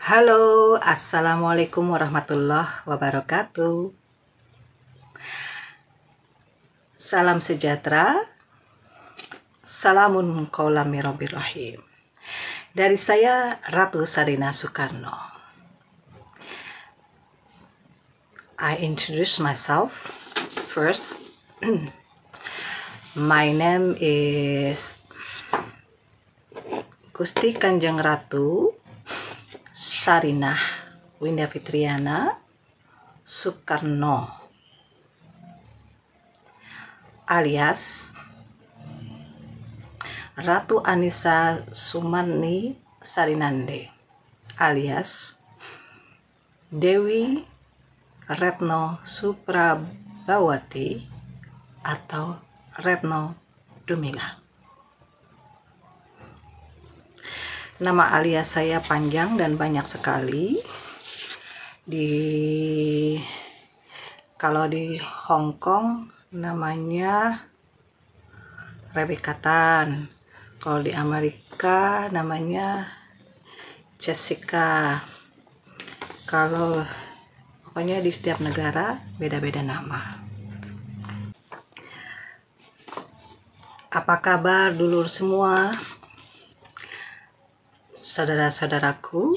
Halo, Assalamualaikum warahmatullahi wabarakatuh. Salam sejahtera. Salamun qaulam mir rabbir rahim. Dari saya, Ratu Sarina Soekarno. I introduce myself first. My name is Gusti Kanjeng Ratu Sarinah Winda Fitriana Soekarno, alias Ratu Anissa Sumani Sarinande, alias Dewi Retno Suprabawati atau Retno Dumila. Nama alias saya panjang dan banyak sekali. Kalau di Hong Kong namanya Rebecca Tan. Kalau di Amerika namanya Jessica. Kalau pokoknya di setiap negara beda-beda nama. Apa kabar dulur semua? Saudara-saudaraku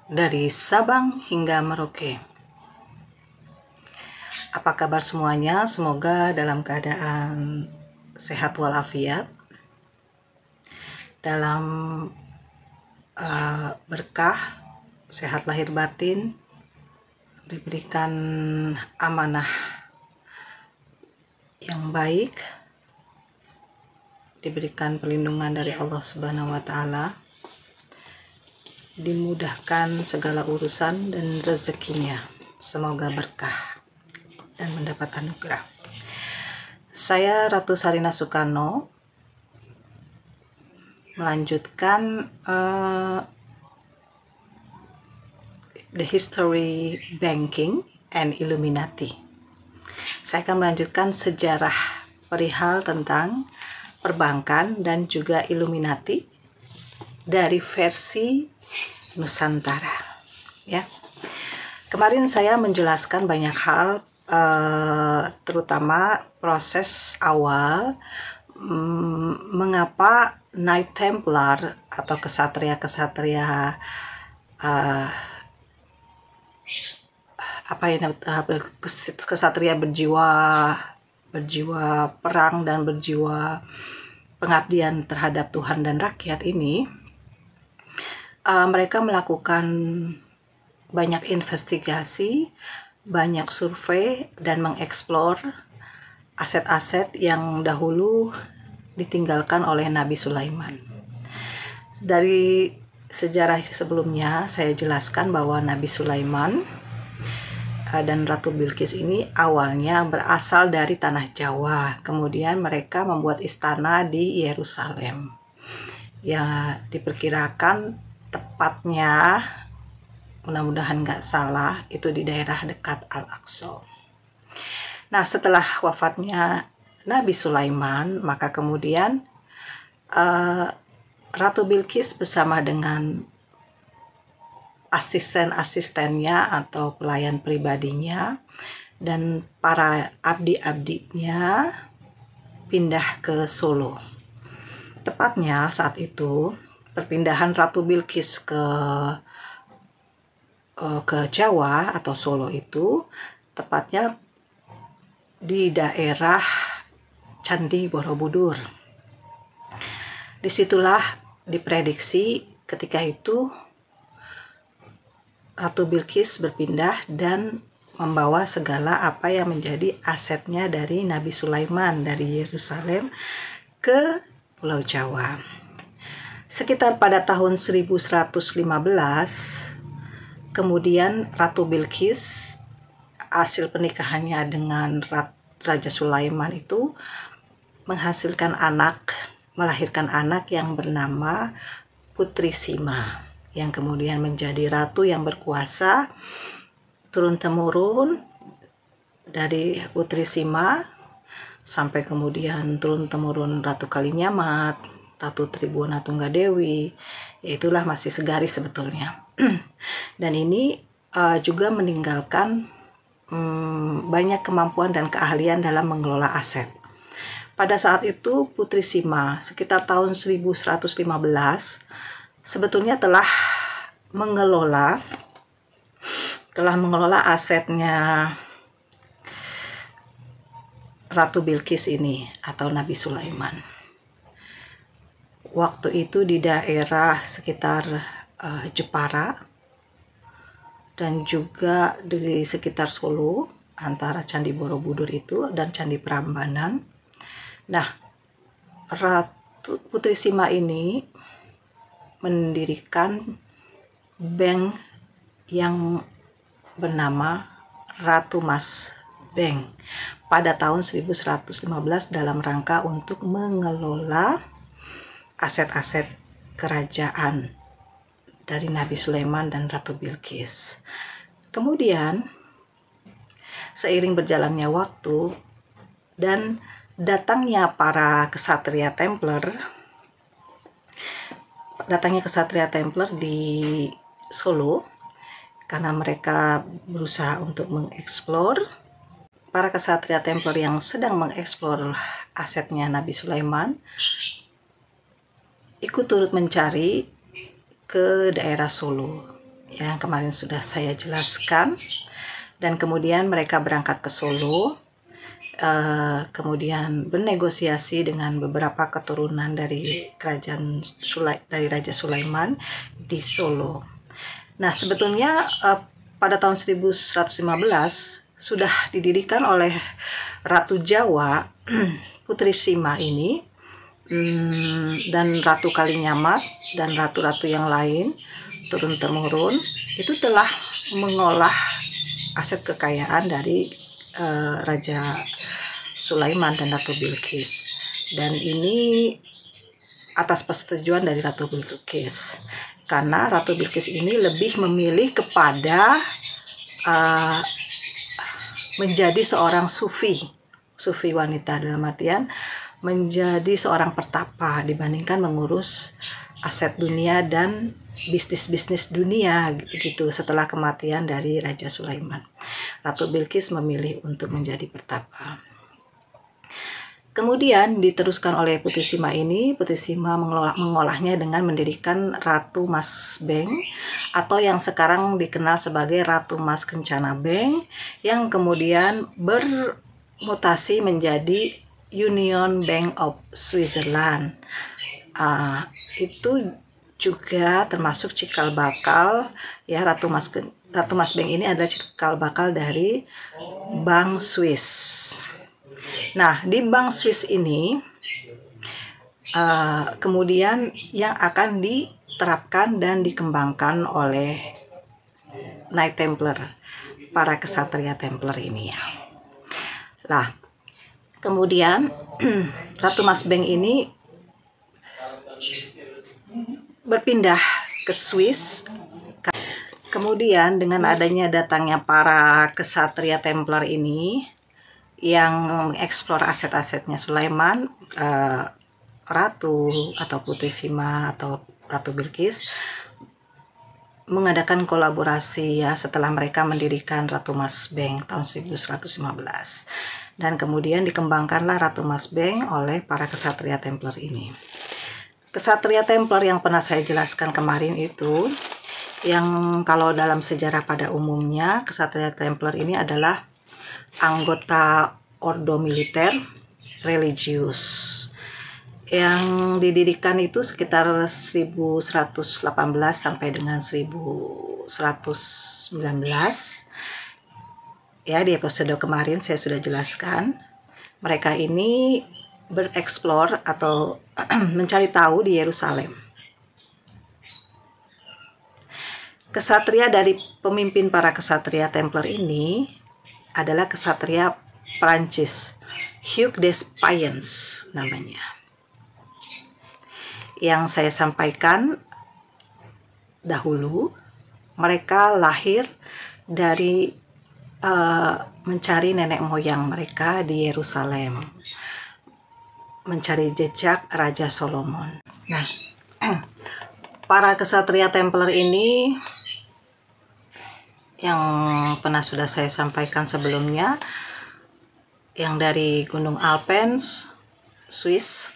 dari Sabang hingga Merauke. Apa kabar semuanya? Semoga dalam keadaan sehat walafiat, dalam berkah, sehat lahir batin, diberikan amanah yang baik, diberikan perlindungan dari Allah Subhanahu wa Ta'ala, dimudahkan segala urusan dan rezekinya. Semoga berkah dan mendapat anugerah. Saya Ratu Sarina Soekarno melanjutkan The History Banking and Illuminati. Saya akan melanjutkan sejarah perihal tentang perbankan dan juga Illuminati dari versi Nusantara, ya. Kemarin saya menjelaskan banyak hal, terutama proses awal mengapa Knight Templar atau kesatria-kesatria kesatria berjiwa perang dan berjiwa pengabdian terhadap Tuhan dan rakyat ini. Mereka melakukan banyak investigasi, banyak survei, dan mengeksplor aset-aset yang dahulu ditinggalkan oleh Nabi Sulaiman. Dari sejarah sebelumnya saya jelaskan bahwa Nabi Sulaiman dan Ratu Bilqis ini awalnya berasal dari tanah Jawa. Kemudian mereka membuat istana di Yerusalem. Ya, diperkirakan tepatnya, mudah-mudahan nggak salah, itu di daerah dekat Al-Aqsa. Nah, setelah wafatnya Nabi Sulaiman, maka kemudian Ratu Bilqis bersama dengan asisten-asistennya atau pelayan pribadinya dan para abdi-abdinya pindah ke Solo. Tepatnya saat itu perpindahan Ratu Bilqis ke Jawa atau Solo itu tepatnya di daerah Candi Borobudur. Disitulah diprediksi ketika itu Ratu Bilqis berpindah dan membawa segala apa yang menjadi asetnya dari Nabi Sulaiman dari Yerusalem ke Pulau Jawa. Sekitar pada tahun 1115, kemudian Ratu Bilqis hasil pernikahannya dengan Raja Sulaiman itu melahirkan anak yang bernama Putri Sima, yang kemudian menjadi ratu yang berkuasa turun-temurun dari Putri Sima sampai kemudian turun-temurun Ratu Kalinyamat, Ratu Tribhuwana Tunggadewi. Itulah masih segaris sebetulnya. Dan ini juga meninggalkan banyak kemampuan dan keahlian dalam mengelola aset. Pada saat itu Putri Sima sekitar tahun 1115 sebetulnya telah mengelola asetnya Ratu Bilqis ini atau Nabi Sulaiman. Waktu itu di daerah sekitar Jepara dan juga di sekitar Solo, antara Candi Borobudur itu dan Candi Prambanan. Nah, Putri Sima ini mendirikan bank yang bernama Ratu Mas Bank pada tahun 1115 dalam rangka untuk mengelola aset-aset kerajaan dari Nabi Sulaiman dan Ratu Bilqis. Kemudian seiring berjalannya waktu dan datangnya kesatria Templar di Solo, karena mereka berusaha untuk mengeksplor, para kesatria Templar yang sedang mengeksplor asetnya Nabi Sulaiman ikut turut mencari ke daerah Solo yang kemarin sudah saya jelaskan, dan kemudian mereka berangkat ke Solo, kemudian bernegosiasi dengan beberapa keturunan dari Raja Sulaiman di Solo. Nah, sebetulnya pada tahun 1115 sudah didirikan oleh Ratu Jawa Putri Sima ini, dan Ratu Kalinyamat dan ratu-ratu yang lain turun-temurun itu telah mengolah aset kekayaan dari Raja Sulaiman dan Ratu Bilqis, dan ini atas persetujuan dari Ratu Bilqis, karena Ratu Bilqis ini lebih memilih kepada menjadi seorang sufi wanita, dalam artian menjadi seorang pertapa dibandingkan mengurus aset dunia dan bisnis dunia gitu. Setelah kematian dari Raja Sulaiman, Ratu Bilqis memilih untuk menjadi pertapa. Kemudian diteruskan oleh Putri Sima ini. Putri Sima mengolahnya dengan mendirikan Ratu Mas Bank atau yang sekarang dikenal sebagai Ratu Mas Kencana Bank, yang kemudian bermutasi menjadi Union Bank of Switzerland. Itu juga termasuk cikal bakal ya, Ratu Mas Bank ini adalah cikal bakal dari Bank Swiss. Nah, di Bank Swiss ini kemudian yang akan diterapkan dan dikembangkan oleh Knight Templar, para kesatria Templar ini ya. Nah, kemudian Ratu Mas Bank ini berpindah ke Swiss. Kemudian dengan adanya datangnya para kesatria Templar ini yang mengeksplor aset-asetnya Sulaiman, Ratu atau Putri Sima atau Ratu Bilqis mengadakan kolaborasi ya setelah mereka mendirikan Ratu Mas Bank tahun 1115. Dan kemudian dikembangkanlah Ratu Mas Bank oleh para kesatria Templar ini. Kesatria Templar yang pernah saya jelaskan kemarin itu, yang kalau dalam sejarah pada umumnya kesatria Templar ini adalah anggota ordo militer religius yang didirikan itu sekitar 1118 sampai dengan 1119. Ya, di episode kemarin saya sudah jelaskan. Mereka ini bereksplor atau mencari tahu di Yerusalem. Kesatria dari pemimpin para kesatria Templar ini adalah kesatria Prancis, Hugh des Payens namanya. Yang saya sampaikan dahulu, mereka lahir dari mencari nenek moyang mereka di Yerusalem, mencari jejak Raja Solomon. Nah, para kesatria Templar ini yang pernah sudah saya sampaikan sebelumnya, yang dari Gunung Alpens, Swiss,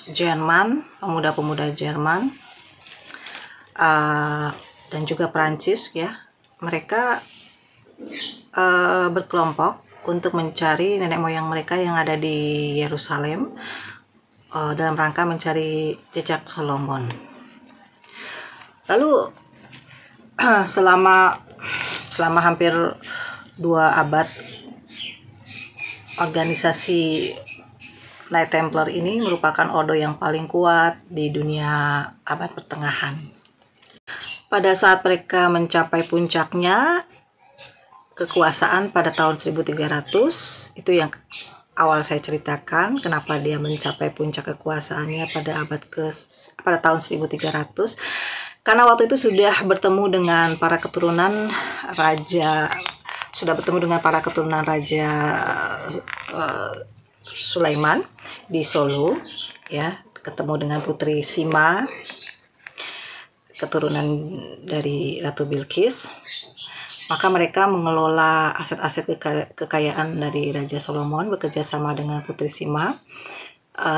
Jerman, pemuda-pemuda Jerman, dan juga Prancis ya. Mereka berkelompok untuk mencari nenek moyang mereka yang ada di Yerusalem, dalam rangka mencari jejak Solomon. Lalu selama hampir 2 abad, organisasi Knight Templar ini merupakan ordo yang paling kuat di dunia abad pertengahan. Pada saat mereka mencapai puncaknya kekuasaan pada tahun 1300, itu yang awal saya ceritakan kenapa dia mencapai puncak kekuasaannya pada tahun 1300, karena waktu itu sudah bertemu dengan para keturunan raja Sulaiman di Solo ya, ketemu dengan Putri Sima, keturunan dari Ratu Bilqis. Maka mereka mengelola aset-aset kekayaan dari Raja Solomon bekerja sama dengan Putri Sima,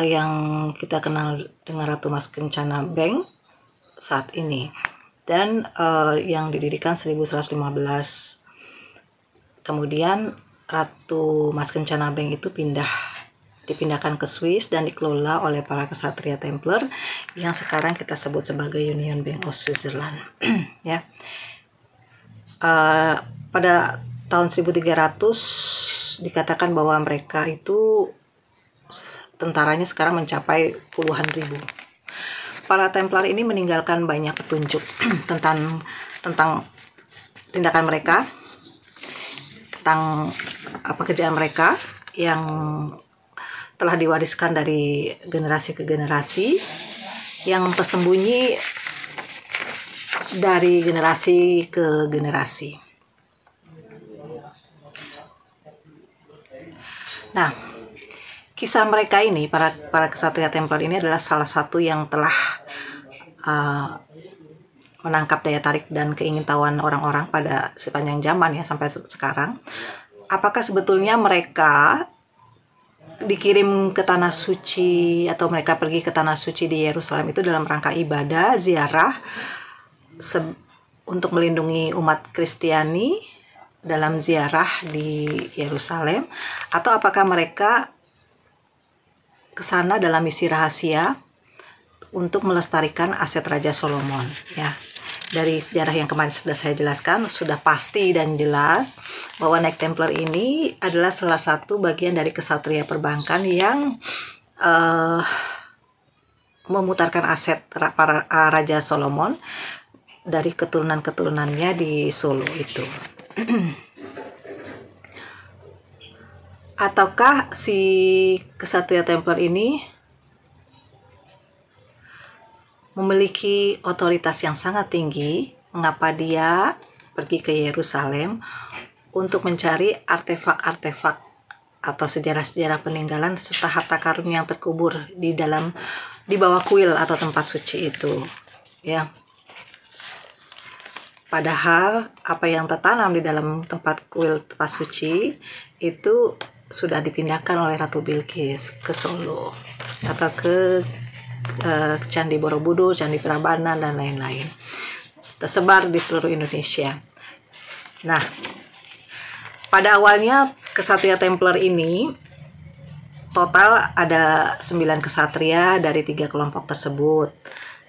yang kita kenal dengan Ratu Mas Kencana Beng saat ini, dan yang didirikan 1115. Kemudian Ratu Mas Kencana Beng itu dipindahkan ke Swiss dan dikelola oleh para kesatria Templar yang sekarang kita sebut sebagai Union Bank of Switzerland. Ya. Pada tahun 1300 dikatakan bahwa mereka itu tentaranya sekarang mencapai puluhan ribu. Para Templar ini meninggalkan banyak petunjuk tentang tindakan mereka, tentang pekerjaan mereka yang telah diwariskan dari generasi ke generasi, yang tersembunyi dari generasi ke generasi. Nah, kisah mereka ini, para kesatria Templar ini adalah salah satu yang telah menangkap daya tarik dan keingintahuan orang-orang pada sepanjang zaman ya, sampai sekarang. Apakah sebetulnya mereka dikirim ke tanah suci atau mereka pergi ke tanah suci di Yerusalem itu dalam rangka ibadah, ziarah, untuk melindungi umat Kristiani dalam ziarah di Yerusalem, atau apakah mereka ke sana dalam misi rahasia untuk melestarikan aset Raja Solomon ya. Dari sejarah yang kemarin sudah saya jelaskan, sudah pasti dan jelas bahwa Knight Templar ini adalah salah satu bagian dari kesatria perbankan yang memutarkan aset para Raja Solomon dari keturunan-keturunannya di Solo itu. Ataukah si kesatria Templar ini memiliki otoritas yang sangat tinggi? Mengapa dia pergi ke Yerusalem untuk mencari artefak-artefak atau sejarah-sejarah peninggalan serta harta karun yang terkubur di bawah kuil atau tempat suci itu ya. Padahal apa yang tertanam di dalam tempat kuil tempat suci itu sudah dipindahkan oleh Ratu Bilqis ke Solo atau ke Candi Borobudur, Candi Prambanan, dan lain-lain, tersebar di seluruh Indonesia. Nah, pada awalnya kesatria Templar ini total ada 9 kesatria dari 3 kelompok tersebut.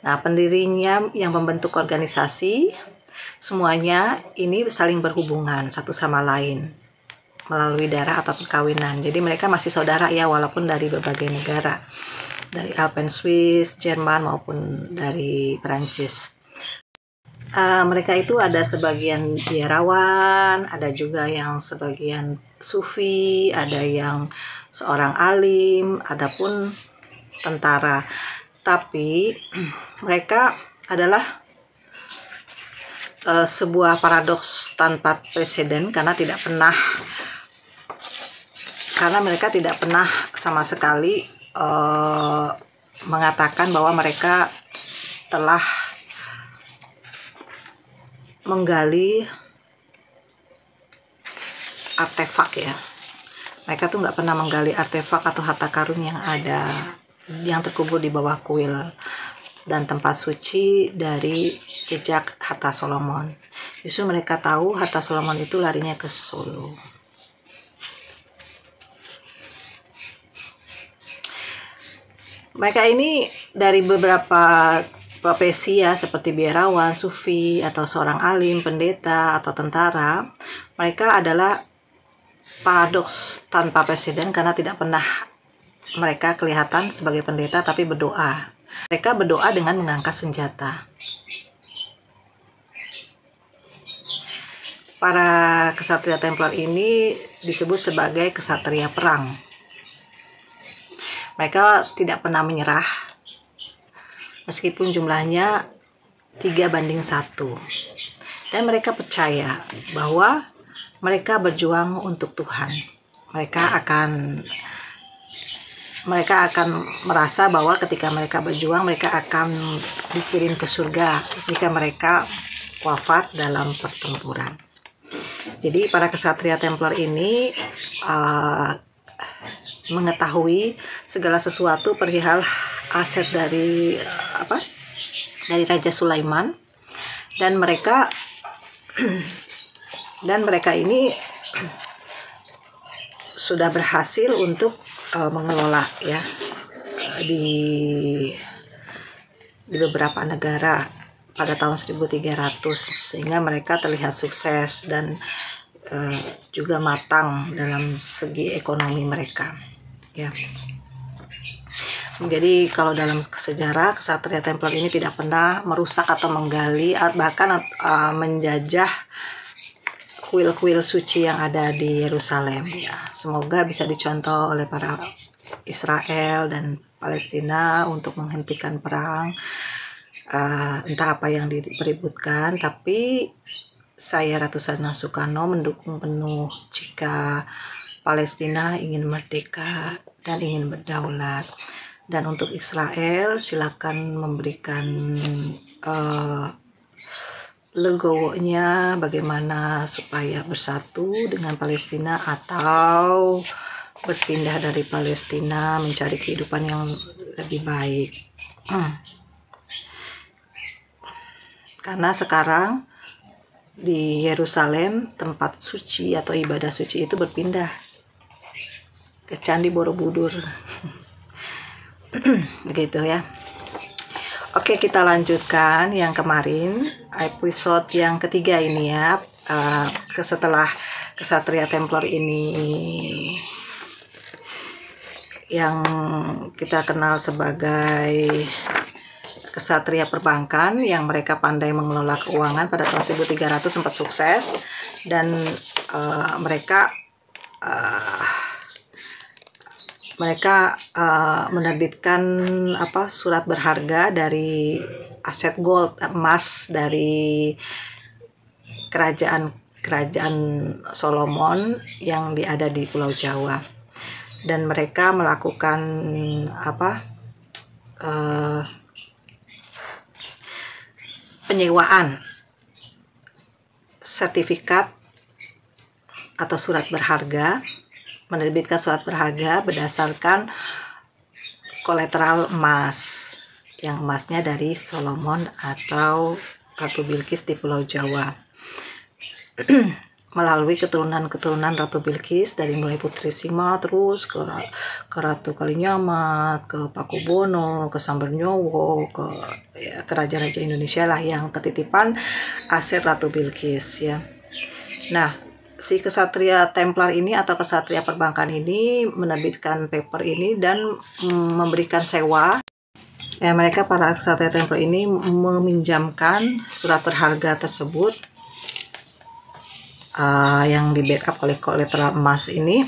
Nah, pendirinya yang membentuk organisasi semuanya ini saling berhubungan satu sama lain melalui darah atau perkawinan. Jadi mereka masih saudara ya, walaupun dari berbagai negara, dari Alpens, Swiss, Jerman maupun dari Perancis. Mereka itu ada sebagian biarawan, ada juga yang sebagian sufi, ada yang seorang alim, adapun tentara. Tapi mereka adalah sebuah paradoks tanpa preseden karena mereka tidak pernah sama sekali mengatakan bahwa mereka telah menggali artefak ya. Mereka tuh nggak pernah menggali artefak atau harta karun yang terkubur di bawah kuil dan tempat suci dari jejak harta Solomon. Justru mereka tahu harta Solomon itu larinya ke Solo. Mereka ini dari beberapa profesi ya, seperti biarawan, sufi, atau seorang alim, pendeta, atau tentara. Mereka adalah paradoks tanpa presiden karena tidak pernah mereka kelihatan sebagai pendeta tapi berdoa. Mereka berdoa dengan mengangkat senjata. Para kesatria Templar ini disebut sebagai kesatria perang. Mereka tidak pernah menyerah meskipun jumlahnya 3:1. Dan mereka percaya bahwa mereka berjuang untuk Tuhan. Mereka akan merasa bahwa ketika mereka berjuang, mereka akan dikirim ke surga jika mereka wafat dalam pertempuran. Jadi para kesatria Templar ini mengetahui segala sesuatu perihal aset dari Raja Sulaiman, dan mereka ini sudah berhasil untuk mengelola ya di beberapa negara pada tahun 1300, sehingga mereka terlihat sukses dan juga matang dalam segi ekonomi mereka ya. Jadi kalau dalam sejarah, kesatria Templar ini tidak pernah merusak atau menggali, bahkan menjajah kuil-kuil suci yang ada di Yerusalem ya. Semoga bisa dicontoh oleh para Israel dan Palestina untuk menghentikan perang, entah apa yang dipeributkan, tapi saya Ratu Sana Soekarno mendukung penuh jika Palestina ingin merdeka dan ingin berdaulat. Dan untuk Israel, silakan memberikan legowonya bagaimana supaya bersatu dengan Palestina atau berpindah dari Palestina mencari kehidupan yang lebih baik. Karena sekarang di Yerusalem tempat suci atau ibadah suci itu berpindah ke Candi Borobudur. Begitu ya. Oke, kita lanjutkan yang kemarin, episode yang ketiga ini ya. Setelah kesatria Templar ini yang kita kenal sebagai kesatria perbankan, yang mereka pandai mengelola keuangan, pada tahun 1300 sempat sukses, dan mereka menerbitkan surat berharga dari aset gold, emas dari kerajaan Solomon yang ada di Pulau Jawa, dan mereka melakukan penyewaan sertifikat atau surat berharga, menerbitkan surat berharga berdasarkan kolateral emas, yang emasnya dari Solomon atau Ratu Bilqis di Pulau Jawa. Melalui keturunan Ratu Bilqis, dari mulai Putri Sima terus ke Ratu Kalinyamat, ke Pakubono, ke Sambernyowo, ke raja-raja Indonesia lah yang ketitipan aset Ratu Bilqis ya. Nah, si kesatria Templar ini atau kesatria perbankan ini menerbitkan paper ini dan memberikan sewa. Ya, mereka para kesatria Templar ini meminjamkan surat berharga tersebut yang di backup oleh kolateral emas ini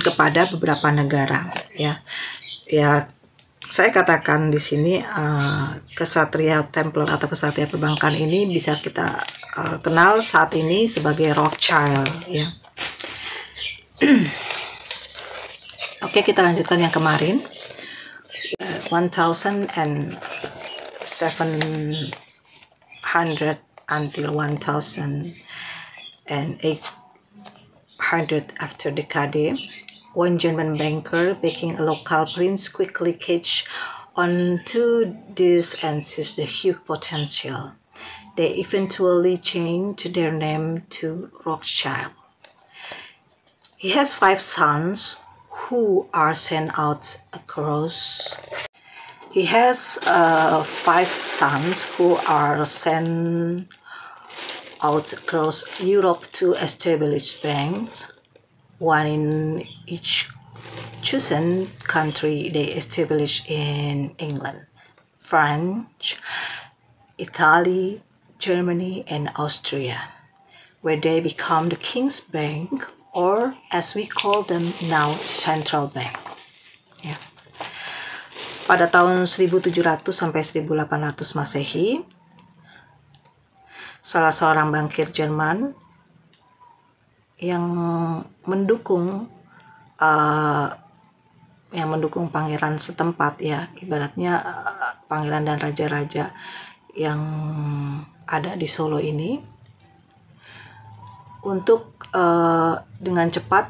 kepada beberapa negara ya. Saya katakan di sini kesatria Templar atau kesatria perbankan ini bisa kita kenal saat ini sebagai Rothschild ya. Oke, kita lanjutkan yang kemarin. 1700 until 1800 400 after decade, one German banker backing a local prince quickly catch on to this and sees the huge potential. They eventually changed their name to Rothschild. He has 5 sons who are sent out across. He has 5 sons who are sent out across Europe to establish banks, one in each chosen country they established in England, France, Italy, Germany, and Austria, where they become the King's Bank, or as we call them now, Central Bank. Ya. Pada tahun 1700 sampai 1800 Masehi, salah seorang bankir Jerman yang mendukung pangeran setempat, ya, ibaratnya pangeran dan raja-raja yang ada di Solo ini, untuk dengan cepat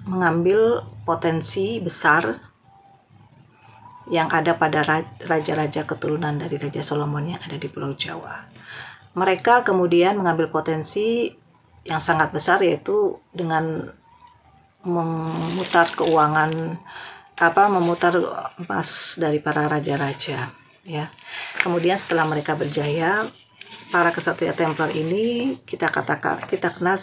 mengambil potensi besar yang ada pada raja-raja keturunan dari Raja Solomon yang ada di Pulau Jawa. Mereka kemudian mengambil potensi yang sangat besar, yaitu dengan memutar keuangan, memutar emas dari para raja-raja, ya. Kemudian setelah mereka berjaya, para kesatria Templar ini kita kenal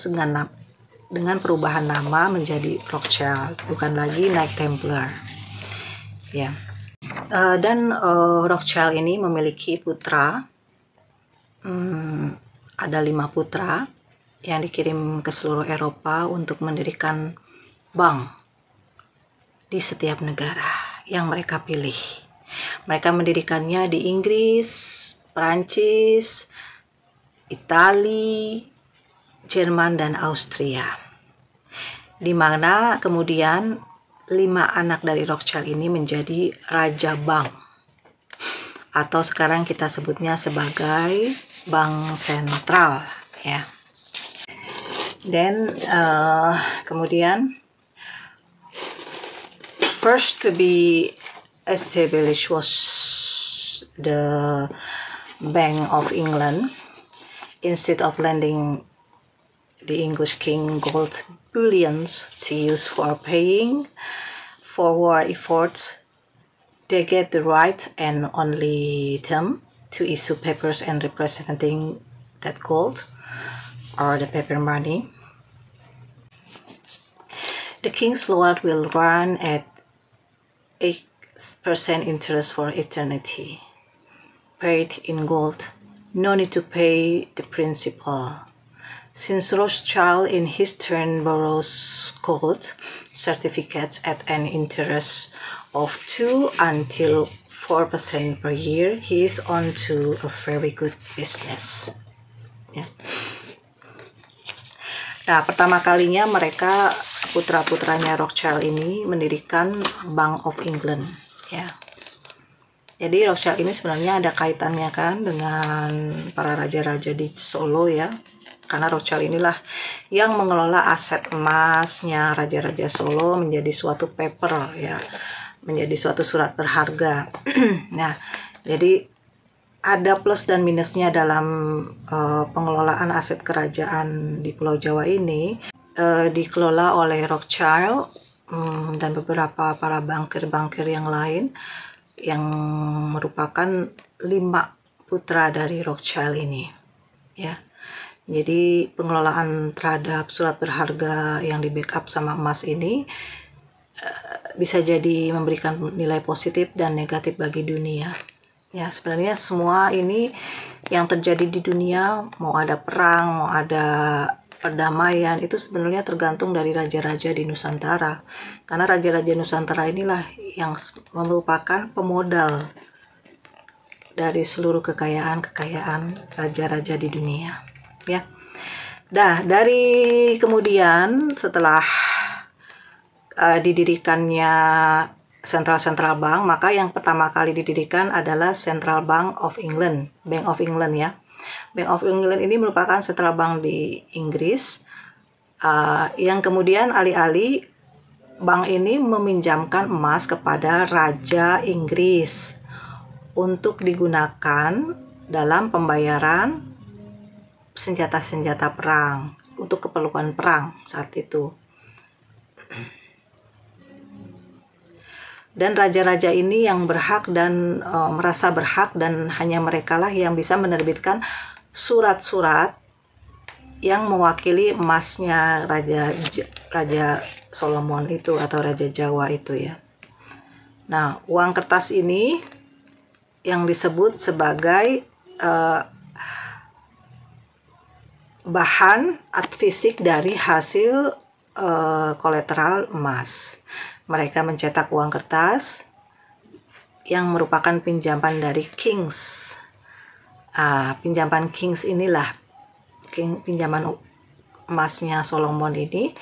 dengan perubahan nama menjadi Rothschild, bukan lagi Knight Templar, ya. Dan Rothschild ini memiliki putra, ada 5 putra yang dikirim ke seluruh Eropa untuk mendirikan bank di setiap negara yang mereka pilih. Mereka mendirikannya di Inggris, Prancis, Italia, Jerman, dan Austria, di mana kemudian 5 anak dari Rothschild ini menjadi Raja Bank, atau sekarang kita sebutnya sebagai Bank Sentral, ya. Dan kemudian first to be established was the Bank of England. Instead of lending the English king gold bullions to use for paying for war efforts, they get the right and only term to issue papers and representing that gold, or the paper money. The king's loan will run at 8% interest for eternity, paid in gold. No need to pay the principal. Since Rothschild in his turn borrows gold certificates at an interest of 2 until 4% per year, he is on to a very good business. Ya. Nah, pertama kalinya mereka, putra-putranya Rothschild ini, mendirikan Bank of England, ya. Jadi Rothschild ini sebenarnya ada kaitannya kan dengan para raja-raja di Solo, ya. Karena Rothschild inilah yang mengelola aset emasnya raja-raja Solo menjadi suatu paper, ya, menjadi suatu surat berharga. Nah, jadi ada plus dan minusnya dalam pengelolaan aset kerajaan di Pulau Jawa ini. Dikelola oleh Rothschild dan beberapa para bankir-bankir yang lain, yang merupakan 5 putra dari Rothschild ini, ya. Jadi pengelolaan terhadap surat berharga yang di backup sama emas ini bisa jadi memberikan nilai positif dan negatif bagi dunia. Ya, sebenarnya semua ini yang terjadi di dunia, mau ada perang, mau ada perdamaian, itu sebenarnya tergantung dari raja-raja di Nusantara. Karena raja-raja Nusantara inilah yang merupakan pemodal dari seluruh kekayaan raja-raja di dunia, ya. Nah, dari kemudian setelah didirikannya Central Bank, maka yang pertama kali didirikan adalah Central Bank of England, Bank of England, ya. Bank of England ini merupakan central bank di Inggris, Yang kemudian alih-alih bank ini meminjamkan emas kepada Raja Inggris untuk digunakan dalam pembayaran senjata-senjata perang untuk keperluan perang saat itu. Dan raja-raja ini yang berhak dan merasa berhak, dan hanya merekalah yang bisa menerbitkan surat-surat yang mewakili emasnya Raja Solomon itu atau Raja Jawa itu ya. Nah, uang kertas ini yang disebut sebagai bahan fisik dari hasil kolateral emas. Mereka mencetak uang kertas yang merupakan pinjaman dari Kings. Pinjaman Kings inilah pinjaman emasnya Solomon ini.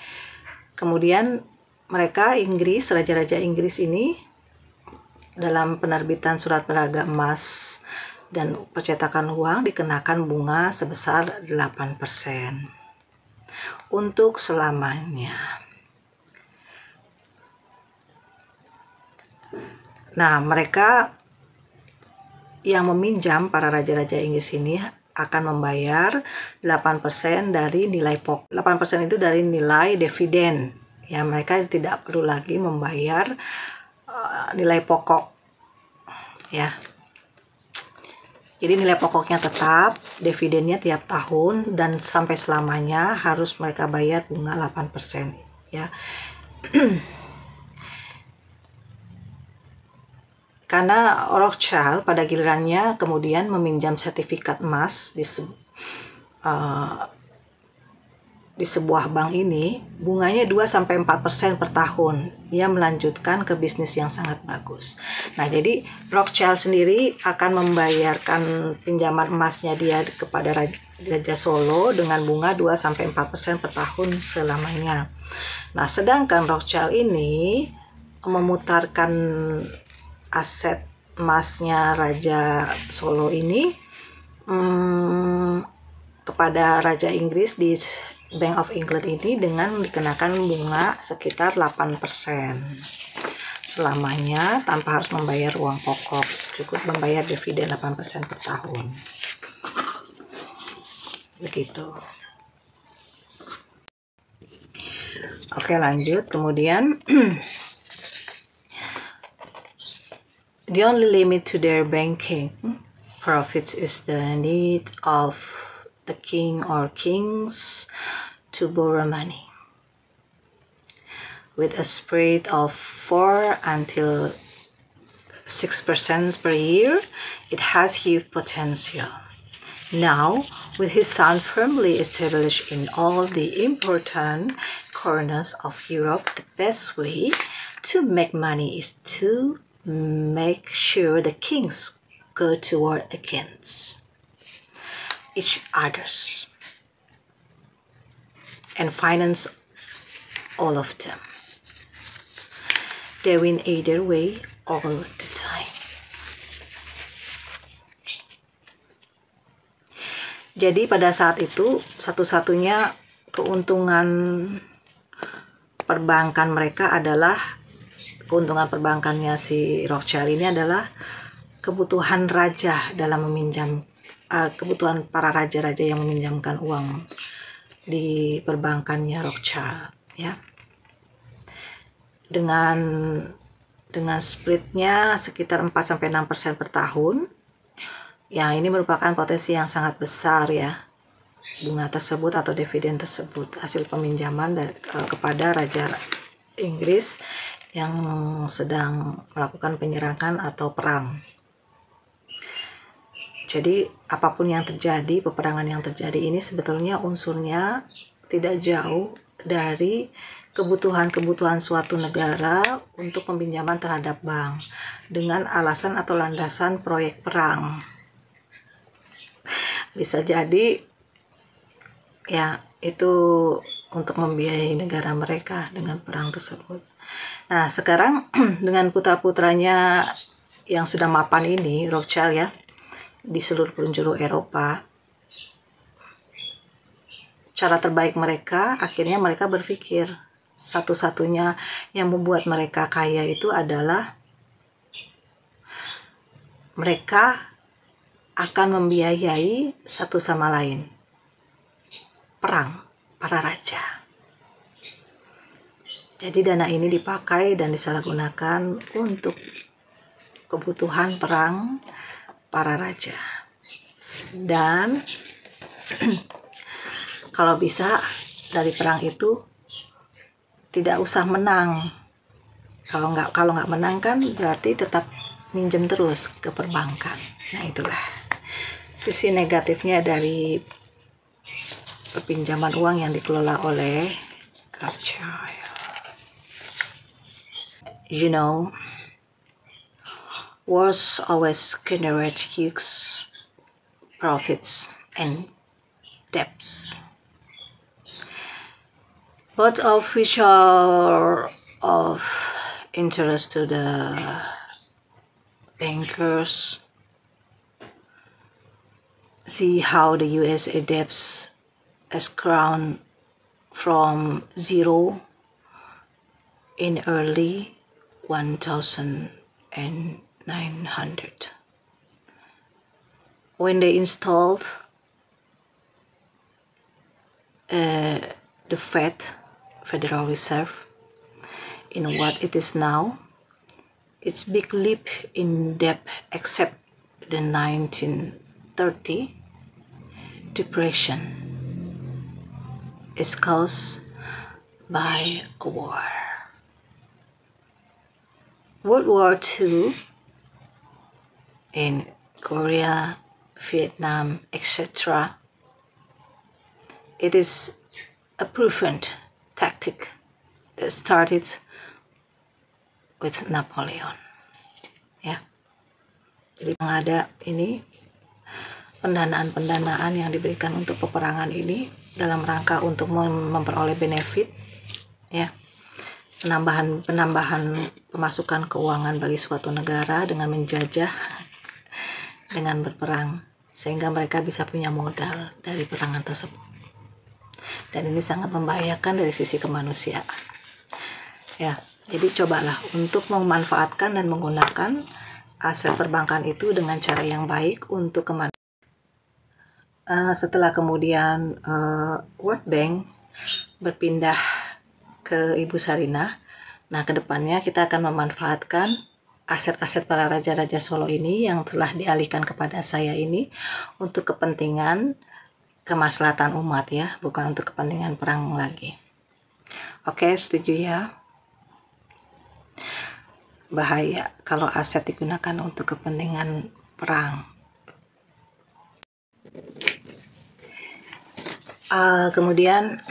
Kemudian mereka Inggris, raja-raja Inggris ini dalam penerbitan surat berharga emas dan percetakan uang dikenakan bunga sebesar 8% untuk selamanya. Nah, mereka yang meminjam, para raja-raja Inggris ini akan membayar 8% dari nilai pokok. 8% itu dari nilai dividen. Ya, mereka tidak perlu lagi membayar nilai pokok. Ya. Jadi nilai pokoknya tetap, dividennya tiap tahun dan sampai selamanya harus mereka bayar bunga 8%, ya. Karena Rothschild pada gilirannya kemudian meminjam sertifikat emas di sebuah bank ini, bunganya 2-4% per tahun. Ia melanjutkan ke bisnis yang sangat bagus. Nah, jadi Rothschild sendiri akan membayarkan pinjaman emasnya dia kepada Raja Solo dengan bunga 2-4% per tahun selamanya. Nah, sedangkan Rothschild ini memutarkan aset emasnya Raja Solo ini kepada Raja Inggris di Bank of England ini dengan dikenakan bunga sekitar 8% selamanya tanpa harus membayar uang pokok, cukup membayar dividen 8% per tahun. Begitu. Oke, lanjut. Kemudian the only limit to their banking profits is the need of the king or kings to borrow money. With a spread of 4 until 6% per year, it has huge potential. Now, with his son firmly established in all the important corners of Europe, the best way to make money is to make sure the kings go to war against each others and finance all of them. They win either way all the time. Jadi pada saat itu satu-satunya keuntungan perbankan mereka adalah keuntungan perbankannya si Rothschild ini adalah kebutuhan raja dalam meminjam, kebutuhan para raja-raja yang meminjamkan uang di perbankannya Rothschild, ya. Dengan splitnya sekitar 4-6% per tahun, ya ini merupakan potensi yang sangat besar ya, bunga tersebut atau dividen tersebut hasil peminjaman kepada Raja Inggris yang sedang melakukan penyerangan atau perang. Jadi apapun yang terjadi, peperangan yang terjadi ini sebetulnya unsurnya tidak jauh dari kebutuhan-kebutuhan suatu negara untuk peminjaman terhadap bank dengan alasan atau landasan proyek perang. Bisa jadi ya itu untuk membiayai negara mereka dengan perang tersebut. Nah, sekarang dengan putra-putranya yang sudah mapan ini, Rothschild ya, di seluruh penjuru Eropa, cara terbaik mereka, akhirnya mereka berpikir satu-satunya yang membuat mereka kaya itu adalah mereka akan membiayai satu sama lain. Perang para raja. Jadi dana ini dipakai dan disalahgunakan untuk kebutuhan perang para raja. Dan kalau bisa dari perang itu tidak usah menang. Kalau nggak menang kan berarti tetap minjem terus ke perbankan. Nah, itulah sisi negatifnya dari pinjaman uang yang dikelola oleh Rothschild. You know, wars always generate huge profits and debts, both of which are of interest to the bankers. See how the USA debts has grown from zero in early 1900 when they installed the Federal Reserve in what it is now. Its big leap in debt, except the 1930 depression, is caused by a war. World War II in Korea, Vietnam, etc. It is a proven tactic that started with Napoleon. Ya, jadi ada ini pendanaan yang diberikan untuk peperangan ini dalam rangka untuk memperoleh benefit, ya, penambahan pemasukan keuangan bagi suatu negara dengan menjajah, dengan berperang, sehingga mereka bisa punya modal dari perangan tersebut. Dan ini sangat membahayakan dari sisi kemanusiaan. Ya, jadi cobalah untuk memanfaatkan dan menggunakan aset perbankan itu dengan cara yang baik untuk kemanusiaan. Setelah kemudian World Bank berpindah ke Ibu Sarinah, nah kedepannya kita akan memanfaatkan aset-aset para raja-raja Solo ini yang telah dialihkan kepada saya ini untuk kepentingan kemaslahatan umat, ya, bukan untuk kepentingan perang lagi. Oke, setuju ya? Bahaya kalau aset digunakan untuk kepentingan perang. Kemudian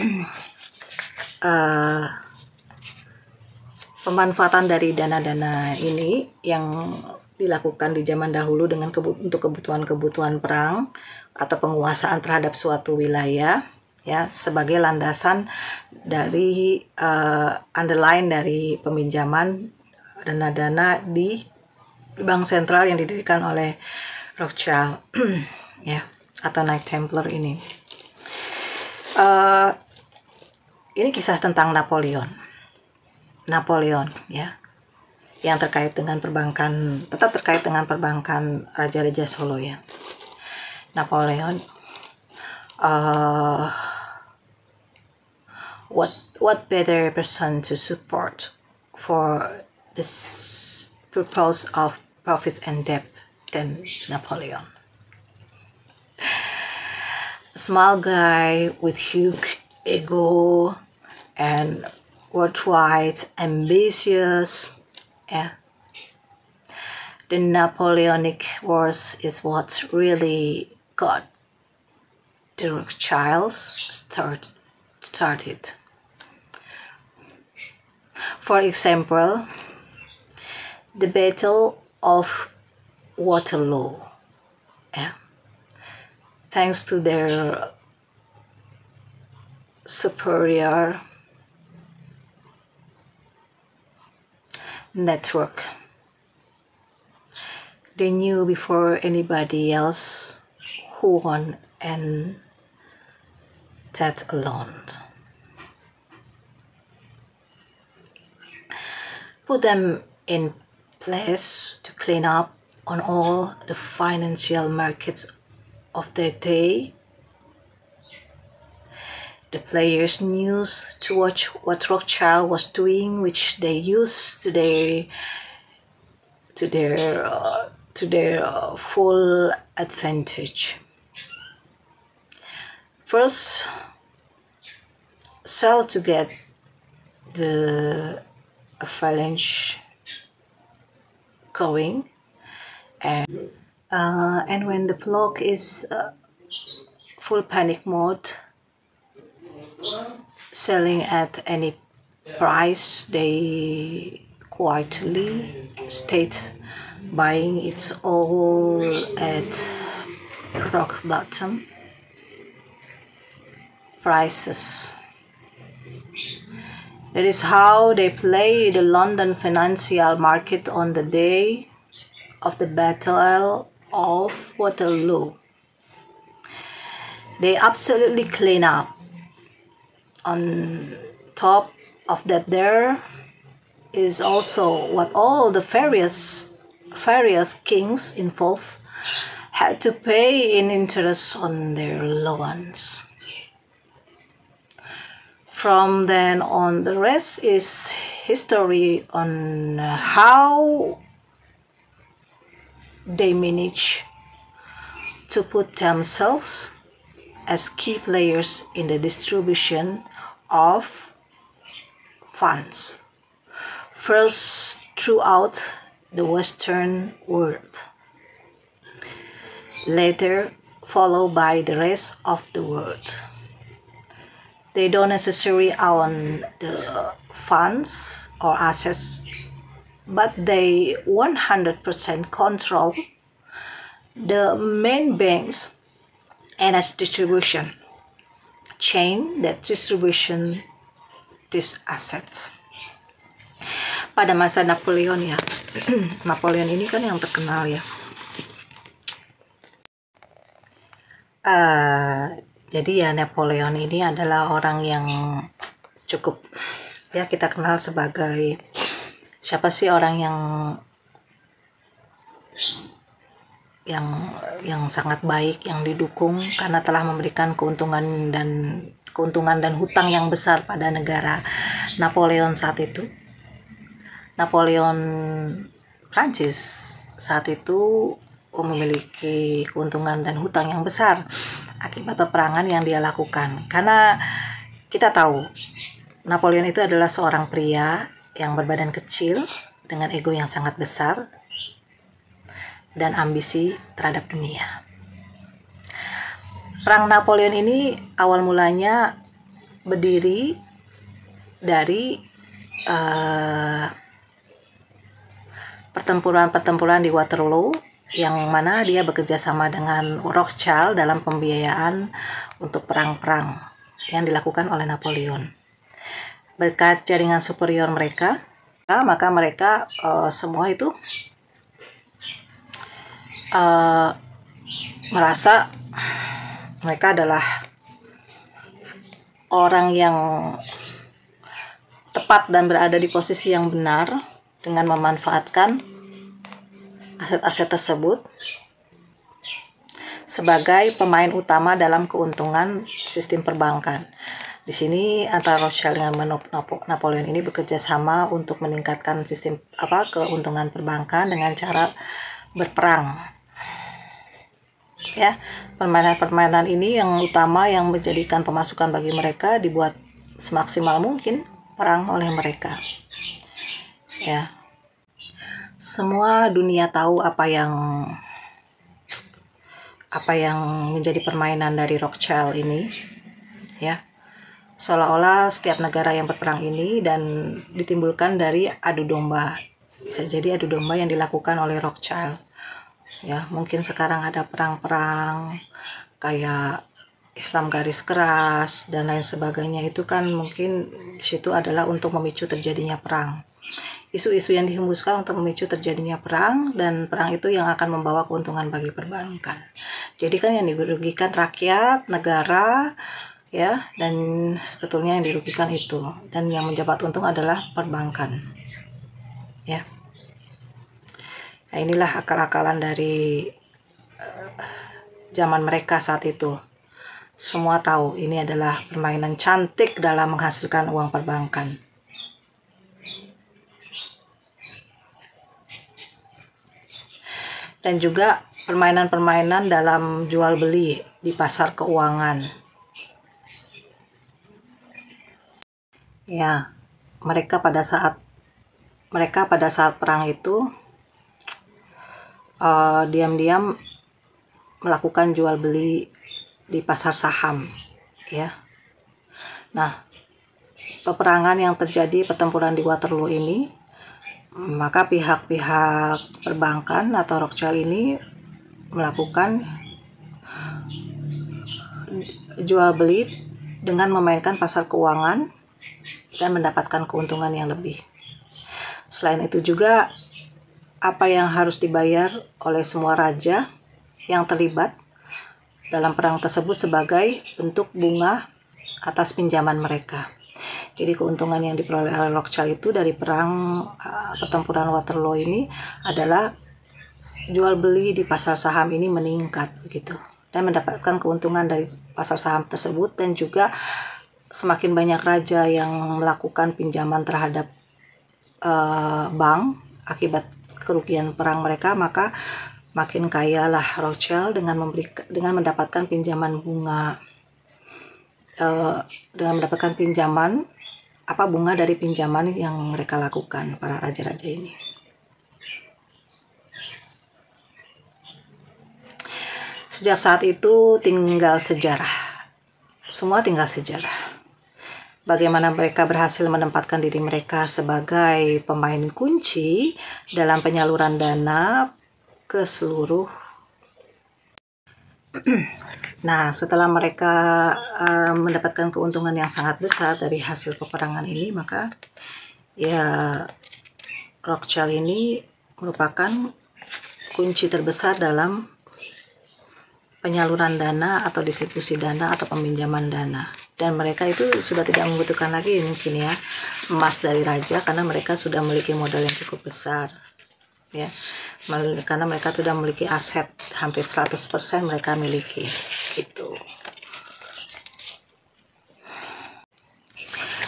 pemanfaatan dari dana-dana ini yang dilakukan di zaman dahulu dengan untuk kebutuhan perang atau penguasaan terhadap suatu wilayah, ya, sebagai landasan dari underline dari peminjaman dana-dana di bank sentral yang didirikan oleh Rothschild, ya, atau Knight Templar ini. Ini kisah tentang Napoleon, ya, yang terkait dengan perbankan, tetap terkait dengan perbankan Raja-Raja Solo, ya. Napoleon, what better person to support for this purpose of profits and debt than Napoleon? Small guy with huge ego and worldwide ambitious, yeah. The Napoleonic Wars is what really got the Rothschilds started. For example, the Battle of Waterloo, yeah. Thanks to their superior network, they knew before anybody else who won and that alone. Put them in place to clean up on all the financial markets of their day. The players knew to watch what Rothschild was doing, which they used to their full advantage. First, sell to get the avalanche going, and when the flock is full panic mode, selling at any price, they quietly state buying it all at rock bottom prices. That is how they play the London financial market on the day of the Battle of Waterloo. They absolutely clean up. On top of that, there is also what all the various kings involved had to pay in interest on their loans. From then on, the rest is history on how they manage to put themselves as key players in the distribution of funds, first throughout the Western world, later followed by the rest of the world. They don't necessarily own the funds or assets, but they 100% control the main banks and its distribution chain that distribution these assets. Pada masa Napoleon ya, Napoleon ini kan yang terkenal ya. Jadi ya Napoleon ini adalah orang yang cukup ya kita kenal sebagai siapa sih orang yang sangat baik, yang didukung karena telah memberikan keuntungan dan hutang yang besar pada negara. Napoleon saat itu, Napoleon Prancis saat itu memiliki keuntungan dan hutang yang besar akibat peperangan yang dia lakukan. Karena kita tahu Napoleon itu adalah seorang pria yang berbadan kecil dengan ego yang sangat besar dan ambisi terhadap dunia. Perang Napoleon ini awal mulanya berdiri dari pertempuran di Waterloo, yang mana dia bekerja sama dengan Rothschild dalam pembiayaan untuk perang-perang yang dilakukan oleh Napoleon. Berkat jaringan superior mereka, maka mereka semua itu merasa mereka adalah orang yang tepat dan berada di posisi yang benar dengan memanfaatkan aset-aset tersebut sebagai pemain utama dalam keuntungan sistem perbankan. Di sini antara Rothschild dengan Napoleon ini bekerja sama untuk meningkatkan sistem keuntungan perbankan dengan cara berperang. Ya, permainan ini yang utama yang menjadikan pemasukan bagi mereka dibuat semaksimal mungkin perang oleh mereka. Ya. Semua dunia tahu apa yang menjadi permainan dari Rothschild ini. Ya. Seolah-olah setiap negara yang berperang ini dan ditimbulkan dari adu domba. Bisa jadi adu domba yang dilakukan oleh Rothschild. Ya, mungkin sekarang ada perang-perang kayak Islam garis keras dan lain sebagainya, itu kan mungkin di situ adalah untuk memicu terjadinya perang. Isu-isu yang dihembuskan untuk memicu terjadinya perang, dan perang itu yang akan membawa keuntungan bagi perbankan. Jadi kan yang dirugikan rakyat, negara, ya, dan sebetulnya yang dirugikan itu, dan yang mendapat untung adalah perbankan, ya. Nah, inilah akal-akalan dari zaman mereka saat itu. Semua tahu ini adalah permainan cantik dalam menghasilkan uang perbankan. Dan juga permainan-permainan dalam jual beli di pasar keuangan. Ya, mereka pada saat perang itu diam-diam melakukan jual beli di pasar saham, ya. Nah, peperangan yang terjadi, pertempuran di Waterloo ini, maka pihak-pihak perbankan atau Rothschild ini melakukan jual beli dengan memainkan pasar keuangan dan mendapatkan keuntungan yang lebih. Selain itu juga, apa yang harus dibayar oleh semua raja yang terlibat dalam perang tersebut sebagai bentuk bunga atas pinjaman mereka. Jadi keuntungan yang diperoleh oleh Rothschild itu dari perang pertempuran Waterloo ini adalah jual beli di pasar saham ini meningkat begitu, dan mendapatkan keuntungan dari pasar saham tersebut, dan juga semakin banyak raja yang melakukan pinjaman terhadap bank akibat kerugian perang mereka, maka makin kayalah Rothschild dengan mendapatkan pinjaman bunga, bunga dari pinjaman yang mereka lakukan, para raja-raja ini. Sejak saat itu tinggal sejarah. Semua tinggal sejarah. Bagaimana mereka berhasil menempatkan diri mereka sebagai pemain kunci dalam penyaluran dana ke seluruh. Nah, setelah mereka mendapatkan keuntungan yang sangat besar dari hasil peperangan ini, maka ya Rothschild ini merupakan kunci terbesar dalam penyaluran dana atau distribusi dana atau peminjaman dana. Dan mereka itu sudah tidak membutuhkan lagi mungkin ya emas dari raja, karena mereka sudah memiliki modal yang cukup besar, ya, karena mereka sudah memiliki aset hampir 100% mereka miliki itu.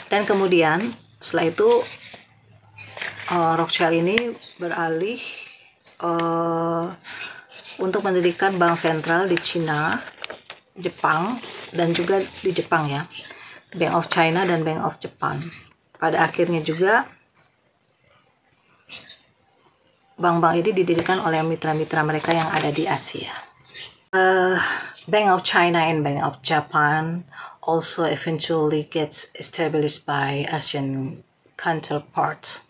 Dan kemudian setelah itu Rothschild ini beralih untuk mendirikan bank sentral di Cina, Jepang, dan juga di Jepang ya, Bank of China dan Bank of Japan. Pada akhirnya juga bank-bank ini didirikan oleh mitra-mitra mereka yang ada di Asia. Bank of China and Bank of Japan also eventually gets established by Asian counterparts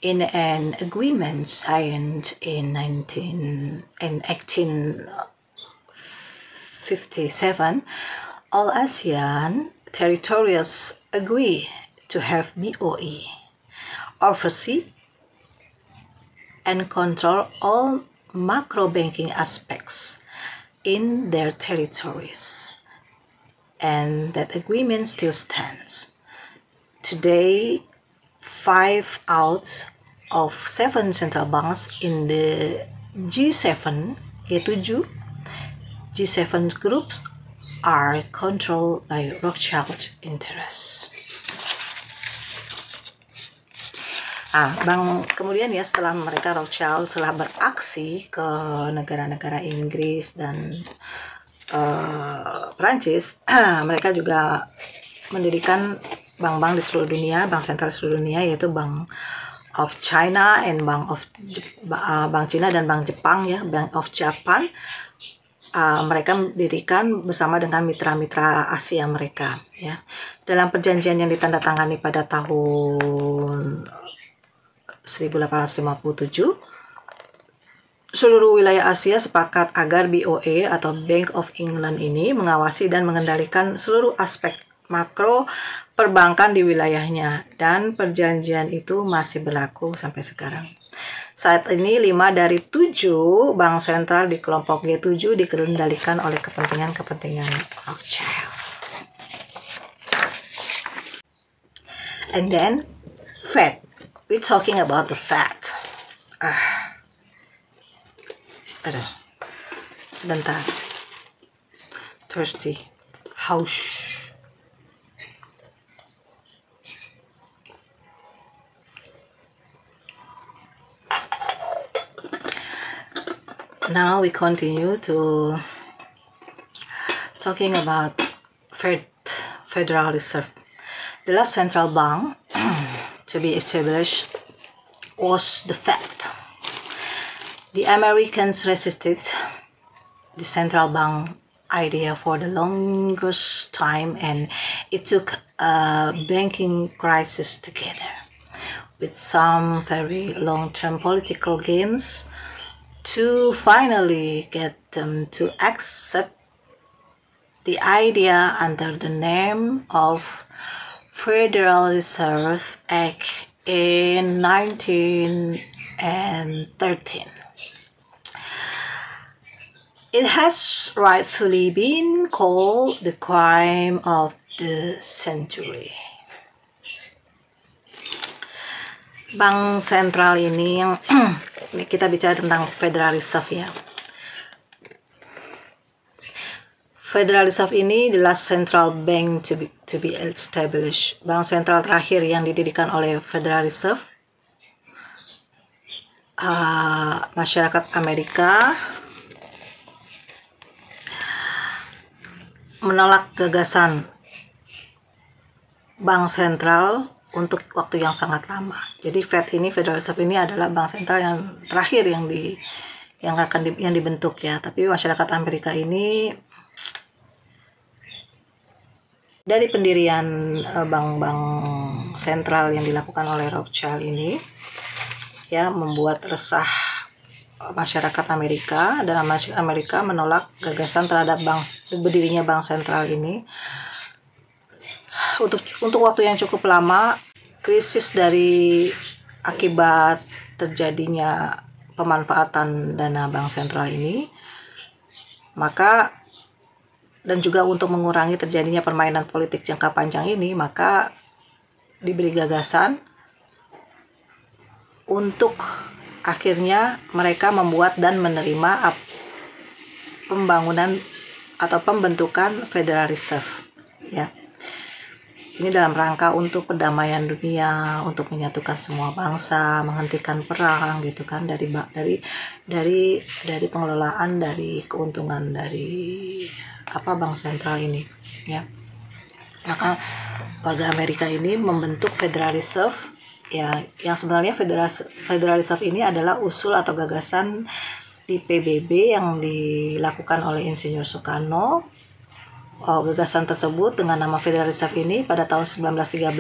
in an agreement signed in 1857. All ASEAN territories agree to have BOE oversee and control all macro banking aspects in their territories, and that agreement still stands. Today, 5 out of 7 central banks in the G7 groups are controlled by Rothschild interests. Kemudian ya, setelah mereka Rothschild setelah beraksi ke negara-negara Inggris dan Perancis, mereka juga mendirikan bank-bank di seluruh dunia, bank sentral di seluruh dunia, yaitu Bank of China and Bank Cina dan Bank Jepang ya, Bank of Japan. Mereka mendirikan bersama dengan mitra-mitra Asia mereka ya. Dalam perjanjian yang ditandatangani pada tahun 1857, seluruh wilayah Asia sepakat agar BOE atau Bank of England ini mengawasi dan mengendalikan seluruh aspek makro perbankan di wilayahnya, dan perjanjian itu masih berlaku sampai sekarang. Saat ini 5 dari 7 bank sentral di kelompok G7 dikendalikan oleh kepentingan Rothschild. And then fat. We're talking about the fat. Aduh, sebentar. Thirsty. Haus. Now we continue to talking about Federal Reserve. The last central bank to be established was the Fed. The Americans resisted the central bank idea for the longest time, and it took a banking crisis together with some very long-term political games to finally get them to accept the idea under the name of Federal Reserve Act in 1913. It has rightfully been called the crime of the century. Bank sentral ini yang ini kita bicara tentang Federal Reserve ya. Federal Reserve ini the last central bank to be established. Bank sentral terakhir yang didirikan oleh Federal Reserve. Masyarakat Amerika menolak gagasan bank sentral untuk waktu yang sangat lama. Jadi Federal Reserve ini adalah bank sentral yang terakhir yang dibentuk ya. Tapi masyarakat Amerika ini dari pendirian bank-bank sentral yang dilakukan oleh Rothschild ini ya membuat resah masyarakat Amerika, dan Amerika menolak gagasan terhadap berdirinya bank sentral ini. Untuk waktu yang cukup lama, krisis dari akibat terjadinya pemanfaatan dana bank sentral ini, maka dan juga untuk mengurangi terjadinya permainan politik jangka panjang ini, maka diberi gagasan untuk akhirnya mereka membuat dan menerima pembangunan atau pembentukan Federal Reserve ya. Ini dalam rangka untuk perdamaian dunia, untuk menyatukan semua bangsa, menghentikan perang gitu kan, dari pengelolaan dari keuntungan dari bank sentral ini ya. Maka warga Amerika ini membentuk Federal Reserve ya, yang sebenarnya Federal Reserve ini adalah usul atau gagasan di PBB yang dilakukan oleh Insinyur Soekarno. Gagasan tersebut dengan nama Federal Reserve ini pada tahun 1913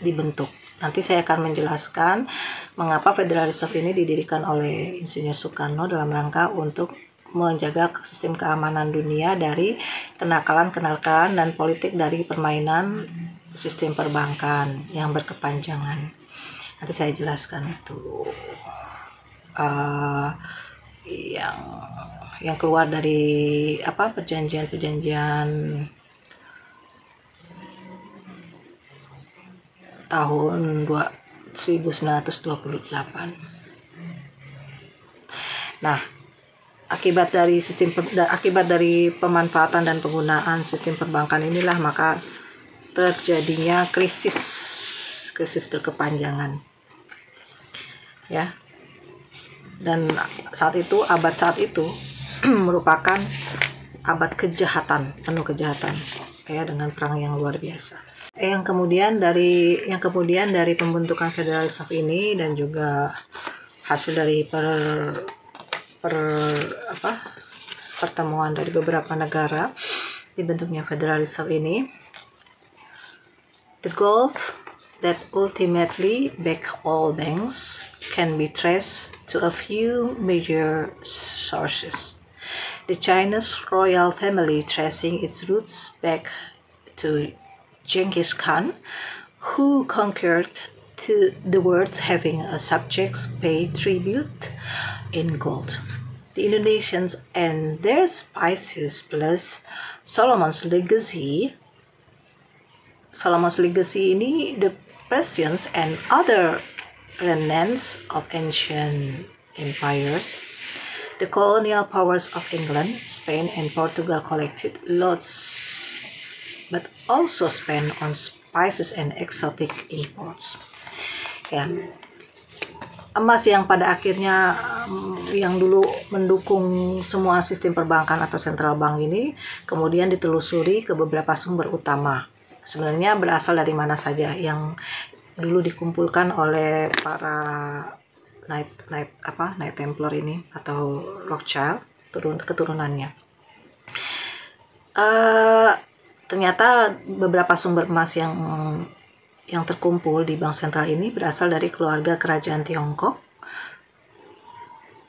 dibentuk. Nanti saya akan menjelaskan mengapa Federal Reserve ini didirikan oleh Insinyur Soekarno dalam rangka untuk menjaga sistem keamanan dunia dari kenakalan dan politik dari permainan sistem perbankan yang berkepanjangan. Nanti saya jelaskan itu yang keluar dari perjanjian tahun 1928. Nah, akibat dari pemanfaatan dan penggunaan sistem perbankan inilah maka terjadinya krisis berkepanjangan ya. Dan abad saat itu merupakan abad penuh kejahatan ya, dengan perang yang luar biasa. Yang kemudian dari pembentukan Federal Reserve ini dan juga hasil dari pertemuan dari beberapa negara dibentuknya Federal Reserve ini, the goal that ultimately back all banks can be traced to a few major sources. The Chinese royal family tracing its roots back to Genghis Khan, who conquered the world having a subjects pay tribute in gold. The Indonesians and their spices plus Solomon's legacy ini Persians and other remnants of ancient empires, the colonial powers of England, Spain, and Portugal collected lots, but also spent on spices and exotic imports. Ya, emas yang pada akhirnya yang dulu mendukung semua sistem perbankan atau central bank ini kemudian ditelusuri ke beberapa sumber utama. Sebenarnya berasal dari mana saja yang dulu dikumpulkan oleh para Knight Templar ini atau Rothschild keturunannya. Ternyata beberapa sumber emas yang terkumpul di bank sentral ini berasal dari keluarga kerajaan Tiongkok.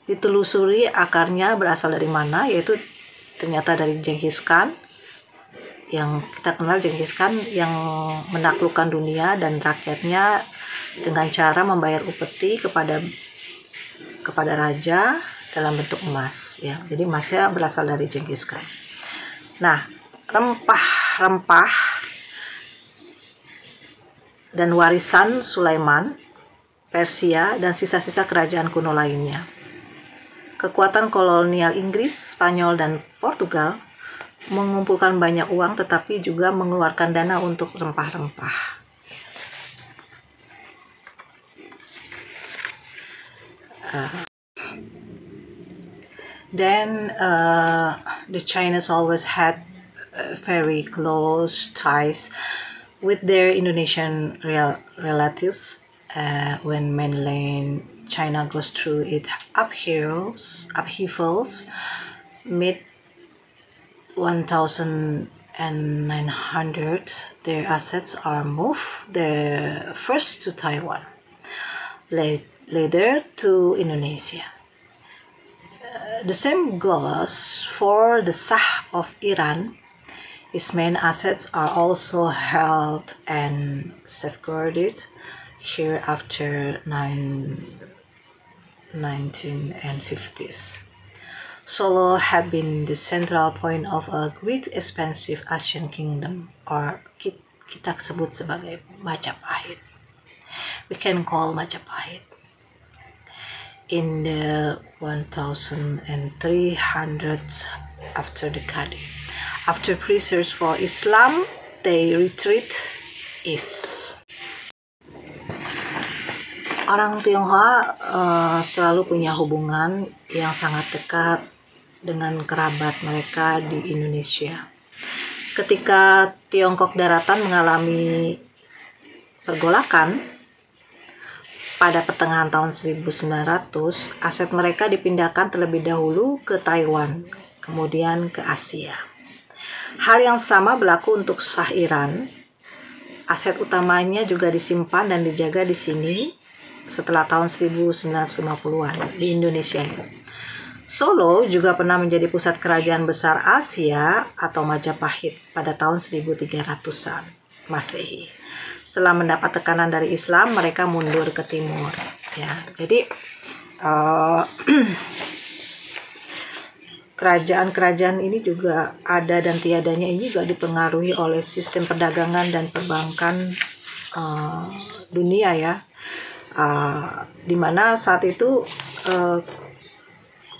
Ditelusuri akarnya berasal dari mana, yaitu ternyata dari Genghis Khan, yang kita kenal Genghis Khan yang menaklukkan dunia dan rakyatnya dengan cara membayar upeti kepada raja dalam bentuk emas, ya. Jadi emasnya berasal dari Genghis Khan. Nah, rempah-rempah dan warisan Sulaiman, Persia, dan sisa-sisa kerajaan kuno lainnya. Kekuatan kolonial Inggris, Spanyol, dan Portugal mengumpulkan banyak uang tetapi juga mengeluarkan dana untuk rempah-rempah. The Chinese always had very close ties with their Indonesian relatives when mainland China goes through its upheavals mid 1900. Their assets are moved first to Taiwan, later to Indonesia. The same goes for the Shah of Iran. His main assets are also held and safeguarded here after 1950s. Solo had been the central point of a great expansive Asian kingdom, or kita sebut sebagai Majapahit. We can call Majapahit. In the 1300s after the Qadi. After pressures for Islam, they retreat east. Orang Tionghoa selalu punya hubungan yang sangat dekat dengan kerabat mereka di Indonesia. Ketika Tiongkok daratan mengalami pergolakan pada pertengahan tahun 1900, aset mereka dipindahkan terlebih dahulu ke Taiwan, kemudian ke Asia. Hal yang sama berlaku untuk Shah Iran. Aset utamanya juga disimpan dan dijaga di sini setelah tahun 1950-an di Indonesia. Solo juga pernah menjadi pusat kerajaan besar Asia atau Majapahit pada tahun 1300-an Masehi. Setelah mendapat tekanan dari Islam, mereka mundur ke timur. Ya, jadi kerajaan-kerajaan ini juga ada dan tiadanya ini juga dipengaruhi oleh sistem perdagangan dan perbankan dunia, ya. Di mana saat itu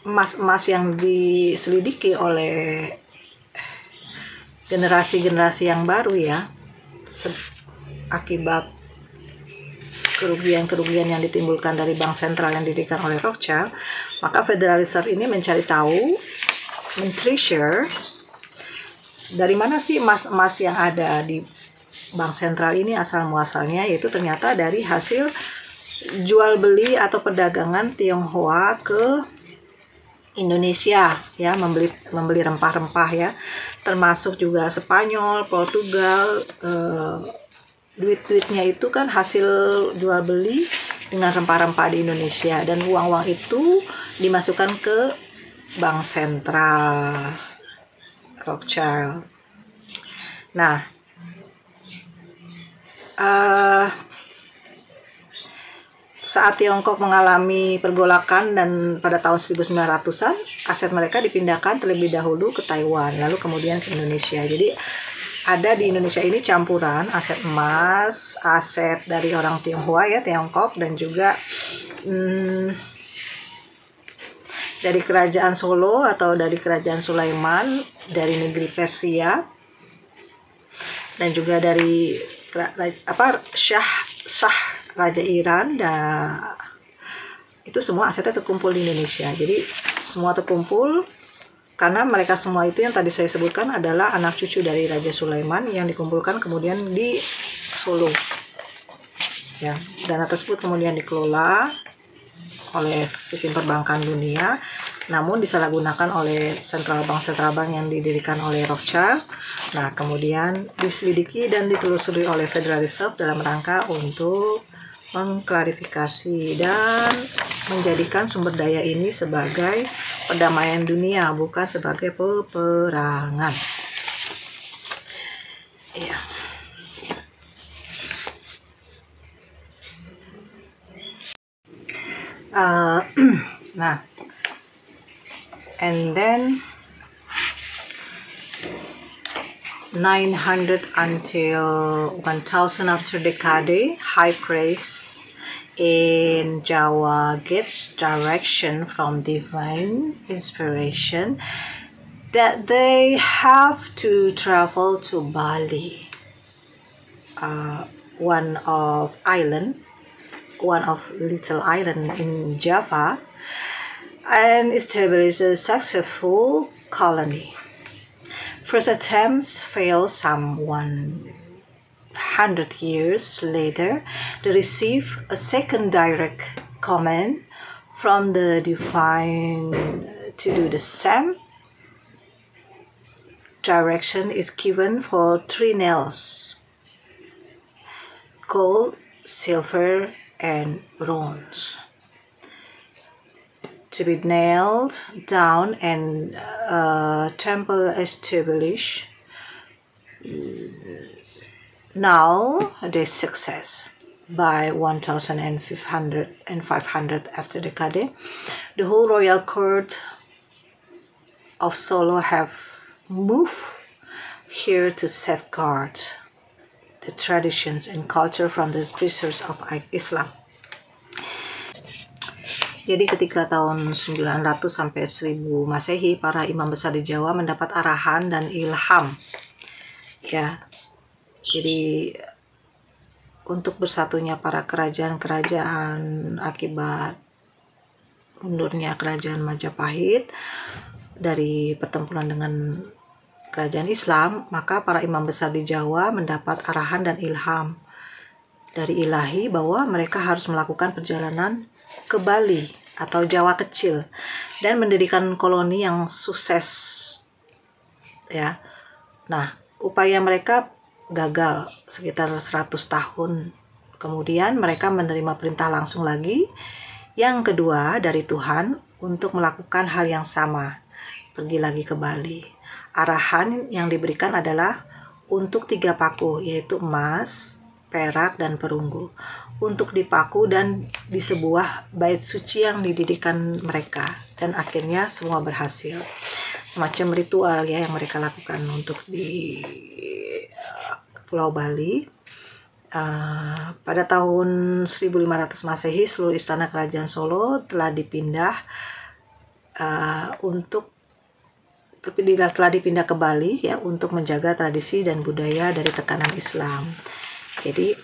emas-emas yang diselidiki oleh generasi-generasi yang baru, ya, akibat kerugian-kerugian yang ditimbulkan dari bank sentral yang didirikan oleh Rothschild, maka Federal Reserve ini mencari tahu, men-treasure dari mana sih emas-emas yang ada di bank sentral ini asal muasalnya, yaitu ternyata dari hasil jual beli atau perdagangan Tionghoa ke Indonesia, ya, membeli rempah-rempah, ya, termasuk juga Spanyol, Portugal. Duit-duitnya itu kan hasil jual beli dengan rempah-rempah di Indonesia, dan uang-uang itu dimasukkan ke bank sentral Rothschild. Nah, saat Tiongkok mengalami pergolakan dan pada tahun 1900-an, aset mereka dipindahkan terlebih dahulu ke Taiwan, lalu kemudian ke Indonesia. Jadi ada di Indonesia ini campuran aset emas, aset dari orang Tionghoa ya, Tiongkok, dan juga dari kerajaan Solo atau dari kerajaan Sulaiman, dari negeri Persia, dan juga dari Shah Raja Iran. Dan itu semua asetnya terkumpul di Indonesia. Jadi semua terkumpul karena mereka semua itu yang tadi saya sebutkan adalah anak cucu dari Raja Sulaiman yang dikumpulkan kemudian di Solo. Ya, dana tersebut kemudian dikelola oleh sistem perbankan dunia, namun disalahgunakan oleh sentral bank yang didirikan oleh Rothschild. Nah, kemudian diselidiki dan ditelusuri oleh Federal Reserve dalam rangka untuk mengklarifikasi dan menjadikan sumber daya ini sebagai perdamaian dunia, bukan sebagai peperangan. Ya. Nah, and then 900 until 1000 after decade, high priest in Jawa gets direction from divine inspiration that they have to travel to Bali, one of little island in Java, and establish a successful colony. First attempts fail some 100 years later. They receive a second direct command from the divine to do the same. Direction is given for 3 nails: gold, silver, and bronze, to be nailed down and temple established. Now the success. By 1500 after decade, the whole royal court of Solo have moved here to safeguard the traditions and culture from the creatures of Islam. Jadi ketika tahun 900 sampai 1000 Masehi, para imam besar di Jawa mendapat arahan dan ilham. Ya. Jadi untuk bersatunya para kerajaan-kerajaan akibat mundurnya kerajaan Majapahit dari pertempuran dengan kerajaan Islam, maka para imam besar di Jawa mendapat arahan dan ilham dari ilahi bahwa mereka harus melakukan perjalanan ke Bali atau Jawa kecil dan mendirikan koloni yang sukses. Ya. Nah, upaya mereka gagal sekitar 100 tahun. Kemudian mereka menerima perintah langsung lagi yang kedua dari Tuhan untuk melakukan hal yang sama, pergi lagi ke Bali. Arahan yang diberikan adalah untuk 3 paku, yaitu emas, perak, dan perunggu, untuk dipaku dan di sebuah bait suci yang didirikan mereka, dan akhirnya semua berhasil. Semacam ritual ya yang mereka lakukan untuk di Pulau Bali. Pada tahun 1500 Masehi, seluruh istana kerajaan Solo telah dipindah telah dipindah ke Bali ya untuk menjaga tradisi dan budaya dari tekanan Islam. Jadi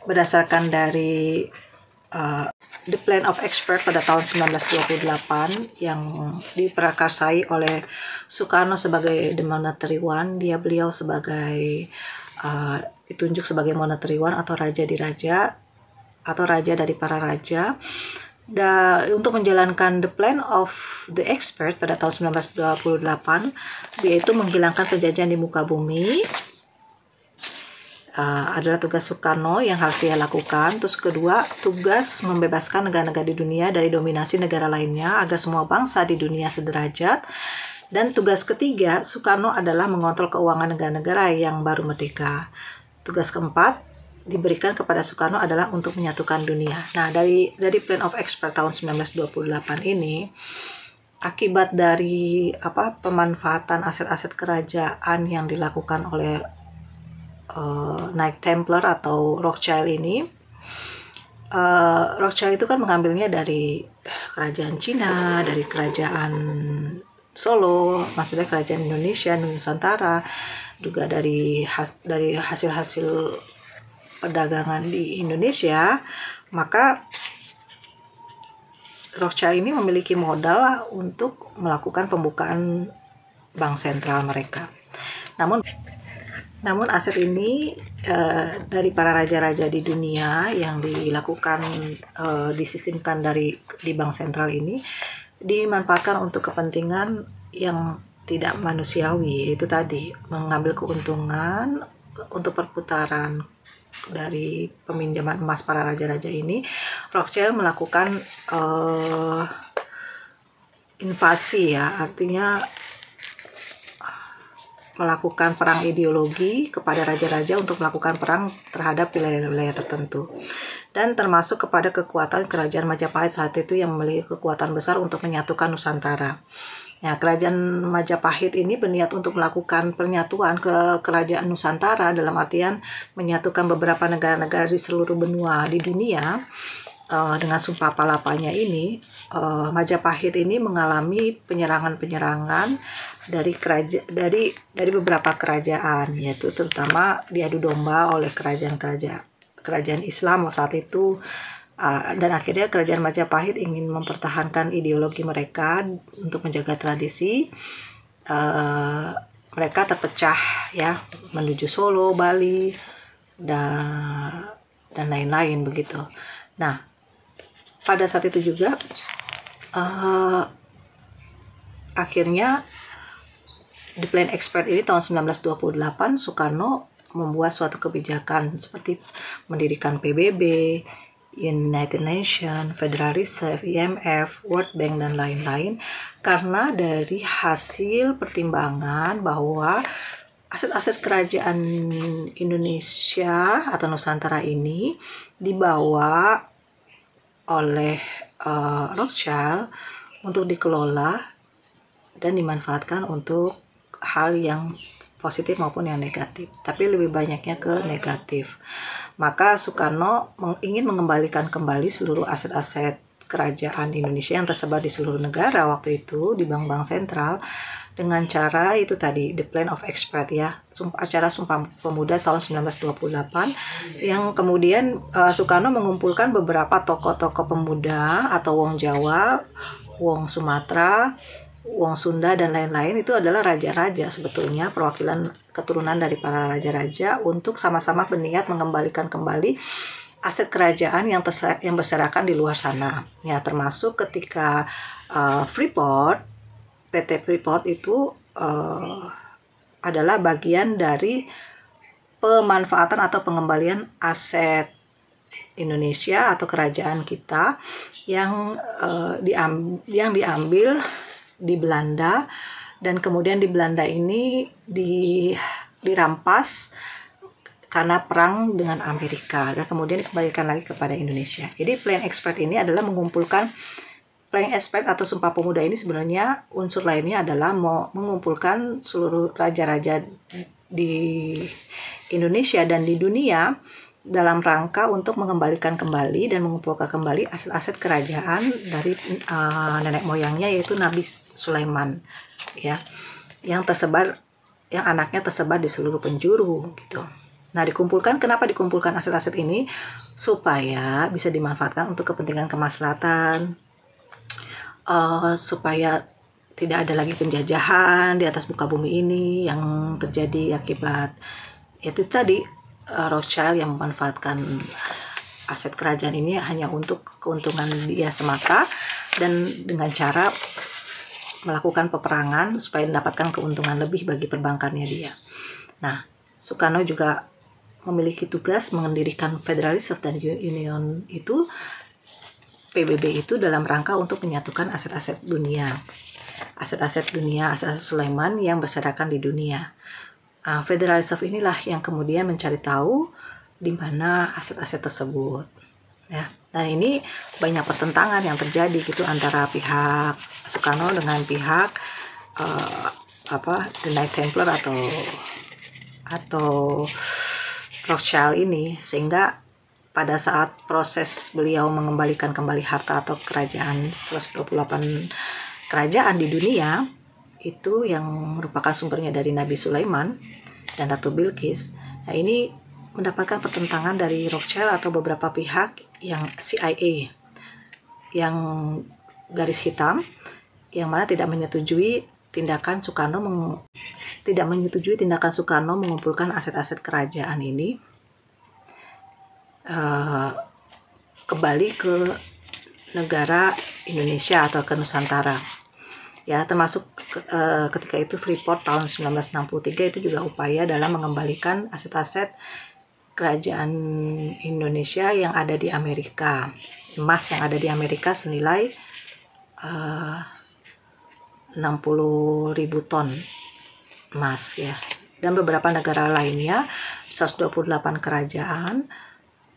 berdasarkan dari The Plan of Expert pada tahun 1928 yang diprakarsai oleh Sukarno sebagai The Monetary One, beliau sebagai ditunjuk sebagai Monetary One atau raja di raja atau raja dari para raja. Untuk menjalankan The Plan of the Expert pada tahun 1928, yaitu menghilangkan penjajahan di muka bumi, adalah tugas Sukarno yang harus dia lakukan. Terus kedua, tugas membebaskan negara-negara di dunia dari dominasi negara lainnya agar semua bangsa di dunia sederajat. Dan tugas ketiga, Sukarno adalah mengontrol keuangan negara-negara yang baru merdeka. Tugas keempat, diberikan kepada Soekarno adalah untuk menyatukan dunia. Nah, dari Plan of Expert tahun 1928 ini, akibat dari pemanfaatan aset-aset kerajaan yang dilakukan oleh Knight Templar atau Rothschild ini, Rothschild itu kan mengambilnya dari kerajaan Cina, dari kerajaan Solo, maksudnya kerajaan Indonesia, Nusantara, juga dari hasil-hasil perdagangan di Indonesia. Maka Rothschild ini memiliki modal untuk melakukan pembukaan bank sentral mereka. Namun aset ini dari para raja-raja di dunia yang dilakukan disistemkan di bank sentral ini dimanfaatkan untuk kepentingan yang tidak manusiawi, yaitu tadi mengambil keuntungan untuk perputaran dari peminjaman emas para raja-raja ini. Rothschild melakukan invasi, ya, artinya melakukan perang ideologi kepada raja-raja untuk melakukan perang terhadap wilayah-wilayah tertentu, dan termasuk kepada kekuatan kerajaan Majapahit saat itu yang memiliki kekuatan besar untuk menyatukan Nusantara. Ya, kerajaan Majapahit ini berniat untuk melakukan penyatuan ke kerajaan Nusantara dalam artian menyatukan beberapa negara-negara di seluruh benua di dunia. Dengan Sumpah Palapanya ini, Majapahit ini mengalami penyerangan-penyerangan dari beberapa kerajaan, yaitu terutama diadu domba oleh kerajaan Islam saat itu, dan akhirnya kerajaan Majapahit ingin mempertahankan ideologi mereka untuk menjaga tradisi. Mereka terpecah, ya, menuju Solo, Bali, dan lain-lain begitu. Nah, pada saat itu juga akhirnya di Plan Expert ini tahun 1928 Soekarno membuat suatu kebijakan seperti mendirikan PBB, United Nations, Federal Reserve, IMF, World Bank, dan lain-lain, karena dari hasil pertimbangan bahwa aset-aset kerajaan Indonesia atau Nusantara ini dibawa oleh Rothschild untuk dikelola dan dimanfaatkan untuk hal yang positif maupun yang negatif, tapi lebih banyaknya ke negatif. Maka Soekarno ingin mengembalikan kembali seluruh aset-aset kerajaan Indonesia yang tersebar di seluruh negara waktu itu di bank-bank sentral dengan cara itu tadi, The Plan of Expert, ya, acara Sumpah Pemuda tahun 1928, yang kemudian Soekarno mengumpulkan beberapa tokoh-tokoh pemuda atau Wong Jawa, Wong Sumatera, Wong Sunda, dan lain-lain. Itu adalah raja-raja sebetulnya, perwakilan keturunan dari para raja-raja, untuk sama-sama berniat mengembalikan kembali aset kerajaan yang berserakan di luar sana, ya, termasuk ketika PT Freeport itu adalah bagian dari pemanfaatan atau pengembalian aset Indonesia atau kerajaan kita yang diambil di Belanda, dan kemudian di Belanda ini dirampas karena perang dengan Amerika, dan kemudian dikembalikan lagi kepada Indonesia. Jadi Plan Expert ini adalah mengumpulkan Plan Expert atau Sumpah Pemuda ini, sebenarnya unsur lainnya adalah mengumpulkan seluruh raja-raja di Indonesia dan di dunia dalam rangka untuk mengembalikan kembali dan mengumpulkan kembali aset-aset kerajaan dari nenek moyangnya, yaitu Nabi Sulaiman, ya, yang anaknya tersebar di seluruh penjuru gitu. Nah, kenapa dikumpulkan aset-aset ini? Supaya bisa dimanfaatkan untuk kepentingan kemaslahatan, supaya tidak ada lagi penjajahan di atas muka bumi ini yang terjadi akibat itu tadi, Rothschild yang memanfaatkan aset kerajaan ini hanya untuk keuntungan dia semata, dan dengan cara melakukan peperangan supaya mendapatkan keuntungan lebih bagi perbankannya dia. Nah, Soekarno juga memiliki tugas mendirikan Federal Reserve dan Union itu, PBB itu, dalam rangka untuk menyatukan aset-aset dunia, aset-aset Sulaiman yang berserakan di dunia. Federal Reserve inilah yang kemudian mencari tahu di mana aset-aset tersebut. Ya, dan ini banyak pertentangan yang terjadi gitu antara pihak Soekarno dengan pihak The Knight Templar atau Rothschild ini, sehingga pada saat proses beliau mengembalikan kembali harta atau kerajaan 128 kerajaan di dunia itu yang merupakan sumbernya dari Nabi Sulaiman dan Ratu Bilqis. Nah, ini mendapatkan pertentangan dari Rothschild atau beberapa pihak yang CIA yang garis hitam, yang mana tidak menyetujui tindakan Soekarno mengumpulkan aset-aset kerajaan ini kembali ke negara Indonesia atau ke Nusantara. Ya, termasuk ketika itu Freeport tahun 1963 itu juga upaya dalam mengembalikan aset-aset kerajaan Indonesia yang ada di Amerika. Emas yang ada di Amerika senilai 60.000 ton emas ya. Dan beberapa negara lainnya, 128 kerajaan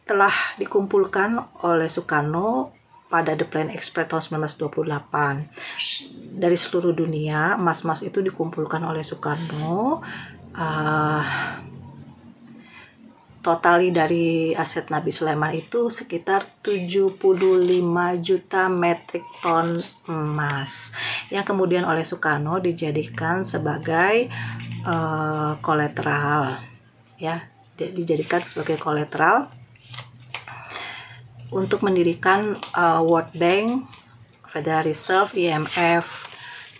telah dikumpulkan oleh Soekarno pada The Plan Express tahun 1928. Dari seluruh dunia, emas-emas itu dikumpulkan oleh Soekarno. Totali dari aset Nabi Sulaiman itu sekitar 75 juta metrik ton emas yang kemudian oleh Soekarno dijadikan sebagai kolateral, ya, dijadikan sebagai kolateral untuk mendirikan World Bank, Federal Reserve, IMF,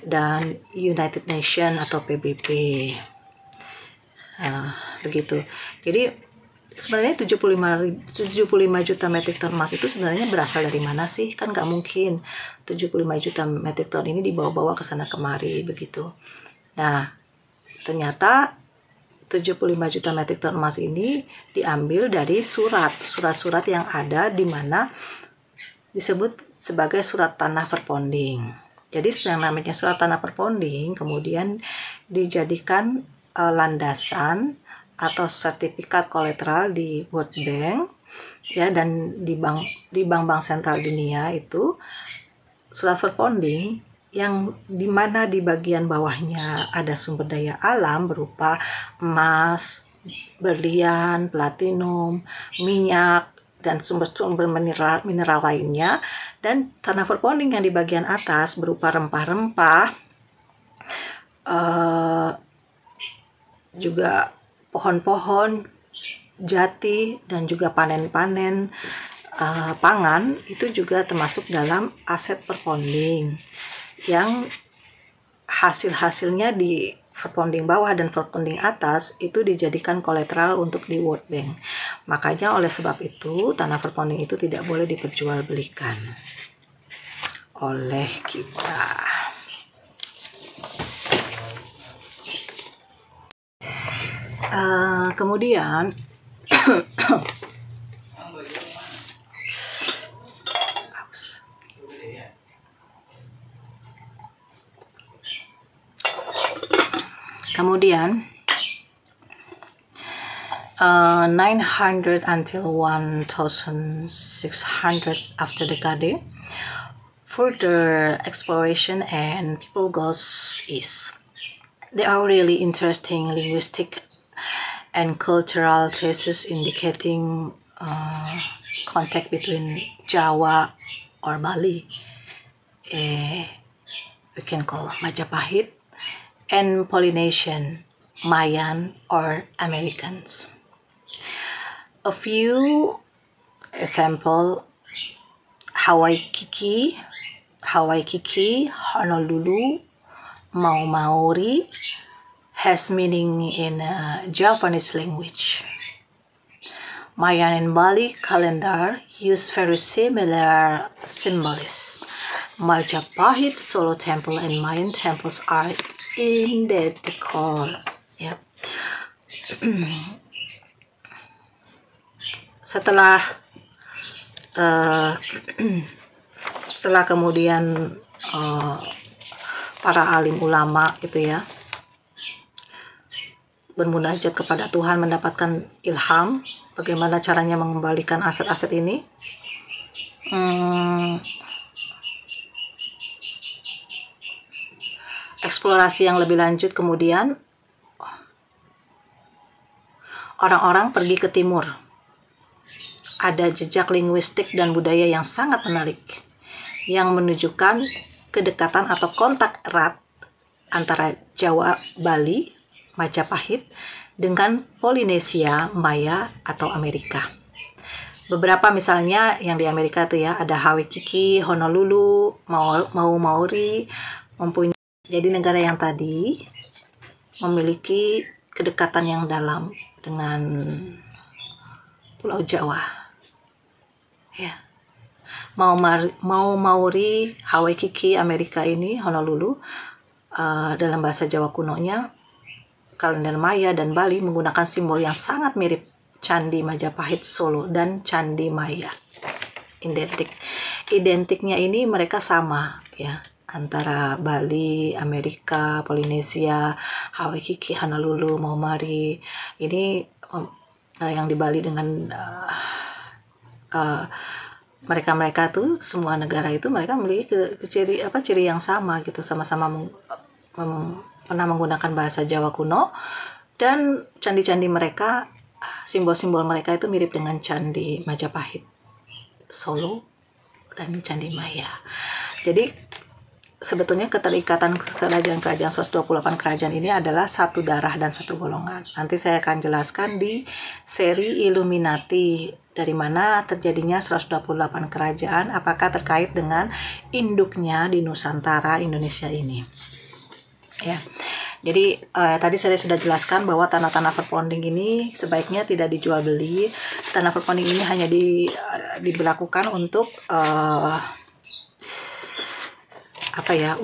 dan United Nations atau PBB. Begitu. Jadi sebenarnya 75 juta metrik ton emas itu sebenarnya berasal dari mana sih? Kan nggak mungkin 75 juta metrik ton ini dibawa-bawa ke sana kemari begitu. Nah, ternyata 75 juta metrik ton emas ini diambil dari surat-surat yang ada di mana disebut sebagai surat tanah perponding. Jadi yang namanya surat tanah perponding kemudian dijadikan landasan atau sertifikat kolateral di World Bank ya, dan di bank-bank sentral dunia itu surat perponding yang dimana di bagian bawahnya ada sumber daya alam berupa emas, berlian, platinum, minyak, dan sumber-sumber mineral lainnya, dan tanah perponding yang di bagian atas berupa rempah-rempah, juga pohon-pohon jati dan juga panen-panen pangan itu juga termasuk dalam aset perponding yang hasil-hasilnya di perponding bawah dan perponding atas itu dijadikan kolateral untuk di World Bank. Makanya oleh sebab itu tanah perponding itu tidak boleh diperjualbelikan oleh kita. Kemudian Kemudian 900 until 1600 after decade, further exploration and people goes east. There are really interesting linguistic and cultural traces indicating contact between Jawa or Bali, we can call Majapahit, and Polynesian, Mayan, or Americans. A few example: Hawaii Kiki, Honolulu, Maori has meaning in Japanese language. Mayan and Bali calendar use very similar symbols. Majapahit Solo Temple and Mayan temples are identical. Yep. Setelah kemudian para alim ulama gitu ya bermunajat kepada Tuhan, mendapatkan ilham bagaimana caranya mengembalikan aset-aset ini. Eksplorasi yang lebih lanjut, kemudian orang-orang pergi ke timur. Ada jejak linguistik dan budaya yang sangat menarik yang menunjukkan kedekatan atau kontak erat antara Jawa, Bali, Majapahit dengan Polinesia, Maya, atau Amerika. Beberapa misalnya yang di Amerika tuh ya, ada Waikiki, Honolulu, Maori, mempunyai, jadi negara yang tadi memiliki kedekatan yang dalam dengan Pulau Jawa. Ya. Maori, Waikiki, Amerika ini, Honolulu, dalam bahasa Jawa kunonya, kalender Maya dan Bali menggunakan simbol yang sangat mirip Candi Majapahit Solo dan Candi Maya. Identiknya ini mereka sama ya, antara Bali, Amerika, Polinesia, Waikiki, Honolulu, Maori. Ini yang di Bali dengan mereka tuh semua negara itu mereka memiliki ciri yang sama gitu, sama-sama pernah menggunakan bahasa Jawa kuno, dan candi-candi mereka, simbol-simbol mereka itu mirip dengan Candi Majapahit Solo dan Candi Maya. Jadi sebetulnya keterikatan kerajaan-kerajaan 128 kerajaan ini adalah satu darah dan satu golongan. Nanti saya akan jelaskan di seri Illuminati dari mana terjadinya 128 kerajaan, apakah terkait dengan induknya di Nusantara Indonesia ini. Ya. Jadi tadi saya sudah jelaskan bahwa tanah-tanah perponding ini sebaiknya tidak dijual beli. Tanah perponding ini hanya diberlakukan untuk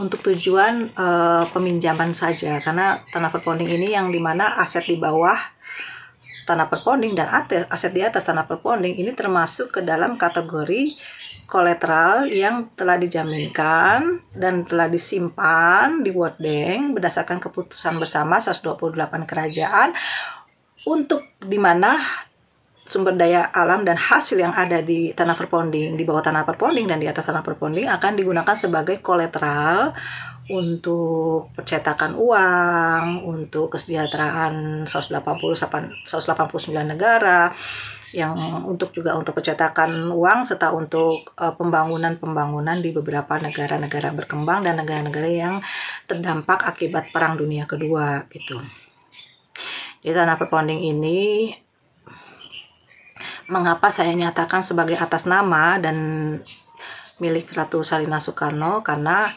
untuk tujuan peminjaman saja, karena tanah perponding ini yang dimana aset di bawah tanah perponding dan aset di atas tanah perponding ini termasuk ke dalam kategori kolateral yang telah dijaminkan dan telah disimpan di World Bank berdasarkan keputusan bersama 128 kerajaan, untuk dimana sumber daya alam dan hasil yang ada di tanah perponding, di bawah tanah perponding dan di atas tanah perponding akan digunakan sebagai kolateral untuk percetakan uang, untuk kesejahteraan 189 negara, yang untuk percetakan uang, serta untuk pembangunan di beberapa negara-negara berkembang dan negara-negara yang terdampak akibat Perang Dunia Kedua gitu. Jadi tanah perponding ini mengapa saya nyatakan sebagai atas nama dan milik Ratu Salina Soekarno, karena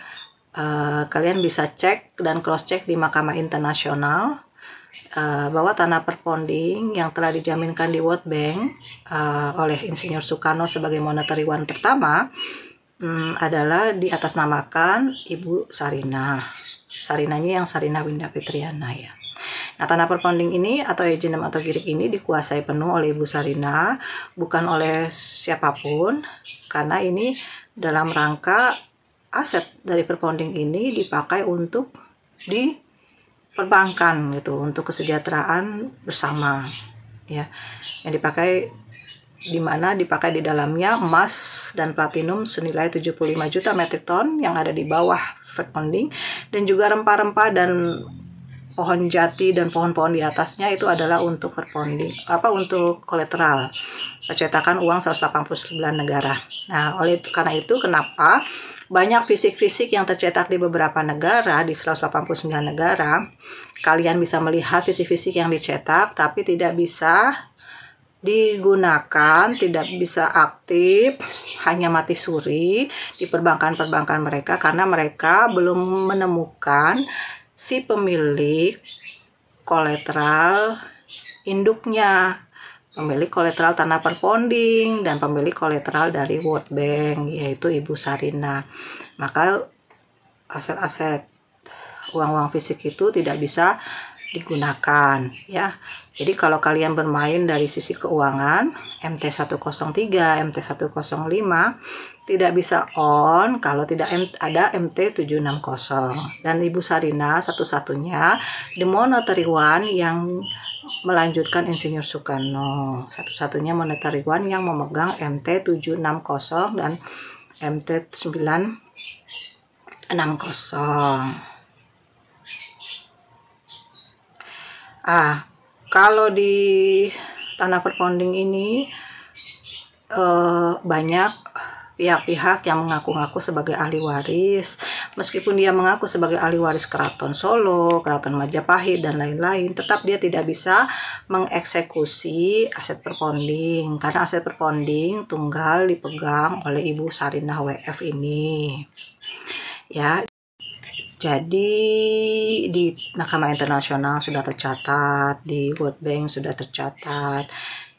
kalian bisa cek dan cross check di Mahkamah Internasional bahwa tanah perponding yang telah dijaminkan di World Bank oleh Insinyur Soekarno sebagai monetary one pertama adalah diatasnamakan Ibu Sarina. Sarinanya yang Sarina Winda Fitriana ya. Nah, tanah perponding ini atau Ejenem atau Girik ini dikuasai penuh oleh Ibu Sarina, bukan oleh siapapun, karena ini dalam rangka aset dari perponding ini dipakai untuk diperbankan gitu, untuk kesejahteraan bersama ya. Yang dipakai dipakai di dalamnya emas dan platinum senilai 75 juta metrik ton yang ada di bawah perponding, dan juga rempah-rempah dan pohon jati dan pohon-pohon di atasnya itu adalah untuk perponding, untuk kolateral percetakan uang 189 negara. Nah, karena itu kenapa banyak fisik-fisik yang tercetak di beberapa negara, di 189 negara, kalian bisa melihat fisik-fisik yang dicetak tapi tidak bisa digunakan, tidak bisa aktif, hanya mati suri di perbankan-perbankan mereka, karena mereka belum menemukan si pemilik kolateral induknya, pemilik kolateral tanah perponding dan pemilik kolateral dari World Bank, yaitu Ibu Sarina. Maka aset-aset uang-uang fisik itu tidak bisa digunakan ya. Jadi kalau kalian bermain dari sisi keuangan, MT103, MT105 tidak bisa on kalau tidak ada MT760. Dan Ibu Sarina satu-satunya the monetary one yang melanjutkan Insinyur Soekarno, satu-satunya monetary one yang memegang MT760 dan MT960. Kalau di tanah perponding ini banyak pihak-pihak yang mengaku-ngaku sebagai ahli waris. Meskipun dia mengaku sebagai ahli waris Keraton Solo, Keraton Majapahit, dan lain-lain, tetap dia tidak bisa mengeksekusi aset perponding karena aset perponding tunggal dipegang oleh Ibu Sarinah WF ini. Ya. Jadi di Mahkamah Internasional sudah tercatat, di World Bank sudah tercatat,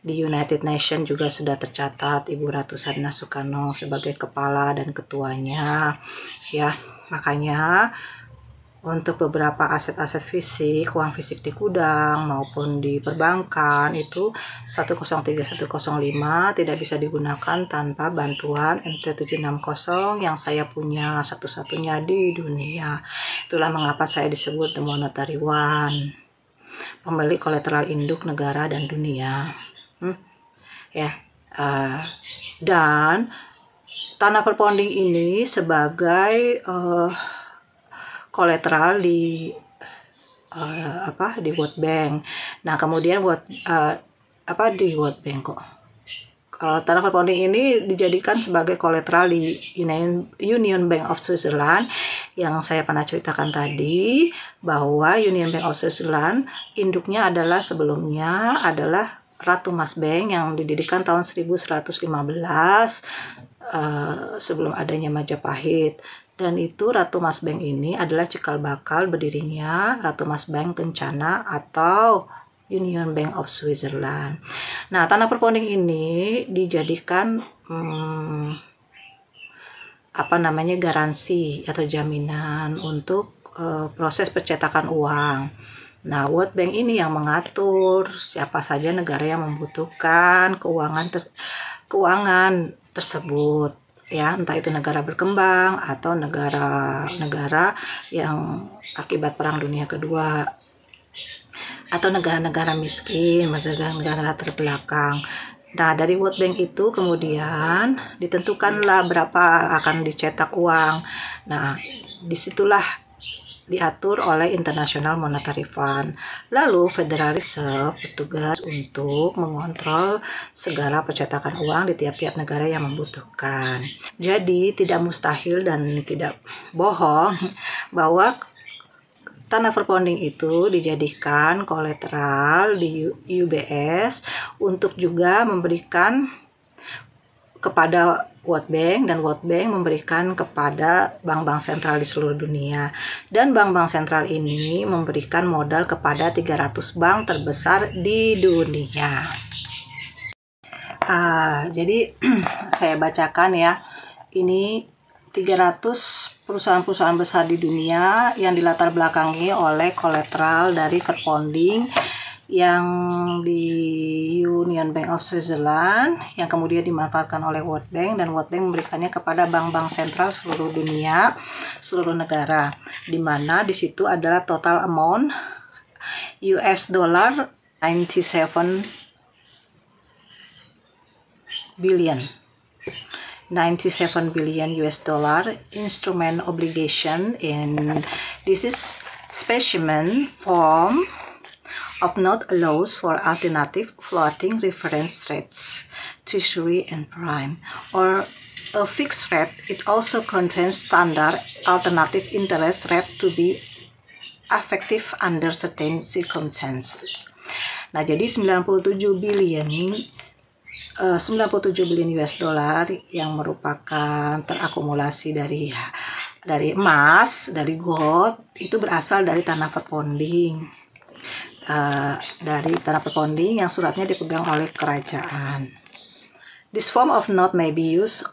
di United Nations juga sudah tercatat Ibu Ratu Sarinah Soekarno sebagai kepala dan ketuanya. Ya, makanya untuk beberapa aset-aset fisik, uang fisik di gudang maupun di perbankan itu 103-105 tidak bisa digunakan tanpa bantuan MT760 yang saya punya satu-satunya di dunia. Itulah mengapa saya disebut the monetary one, pemilik kolateral induk negara dan dunia. Dan tanah perponding ini sebagai kolateral di World Bank. Nah, kemudian di World Bank kok. Tanah perponding ini dijadikan sebagai kolateral di Union Bank of Switzerland yang saya pernah ceritakan tadi, bahwa Union Bank of Switzerland induknya sebelumnya adalah Ratu Mas Bank yang didirikan tahun 1115 sebelum adanya Majapahit. Dan itu Ratu Mas Bank ini adalah cikal bakal berdirinya Ratu Mas Bank Kencana atau Union Bank of Switzerland. Nah, tanah perponding ini dijadikan garansi atau jaminan untuk proses percetakan uang. Nah, World Bank ini yang mengatur siapa saja negara yang membutuhkan keuangan tersebut. Ya, entah itu negara berkembang atau negara-negara yang akibat Perang Dunia Kedua, atau negara-negara miskin, negara-negara terbelakang. Nah, dari World Bank itu kemudian ditentukanlah berapa akan dicetak uang. Nah, disitulah diatur oleh International Monetary Fund. Lalu Federal Reserve bertugas untuk mengontrol segala percetakan uang di tiap-tiap negara yang membutuhkan. Jadi tidak mustahil dan tidak bohong bahwa tanah perponding itu dijadikan kolateral di UBS untuk juga memberikan kepada World Bank, dan World Bank memberikan kepada bank-bank sentral di seluruh dunia. Dan bank-bank sentral ini memberikan modal kepada 300 bank terbesar di dunia. Jadi saya bacakan ya. Ini 300 perusahaan-perusahaan besar di dunia yang dilatar belakangi oleh kolateral dari perponding yang di Union Bank of Switzerland yang kemudian dimanfaatkan oleh World Bank, dan World Bank memberikannya kepada bank-bank sentral seluruh dunia, seluruh negara, di mana di situ adalah total amount US dollar 97 billion US dollar instrument obligation, and this is specimen form of note allows for alternative floating reference rates, treasury and prime, or a fixed rate. It also contains standard alternative interest rate to be effective under certain circumstances. Nah, jadi 97 billion US dollar yang merupakan terakumulasi dari emas, dari gold, itu berasal dari tanah perponding. Dari tanah perponding yang suratnya dipegang oleh kerajaan. This form of note may be used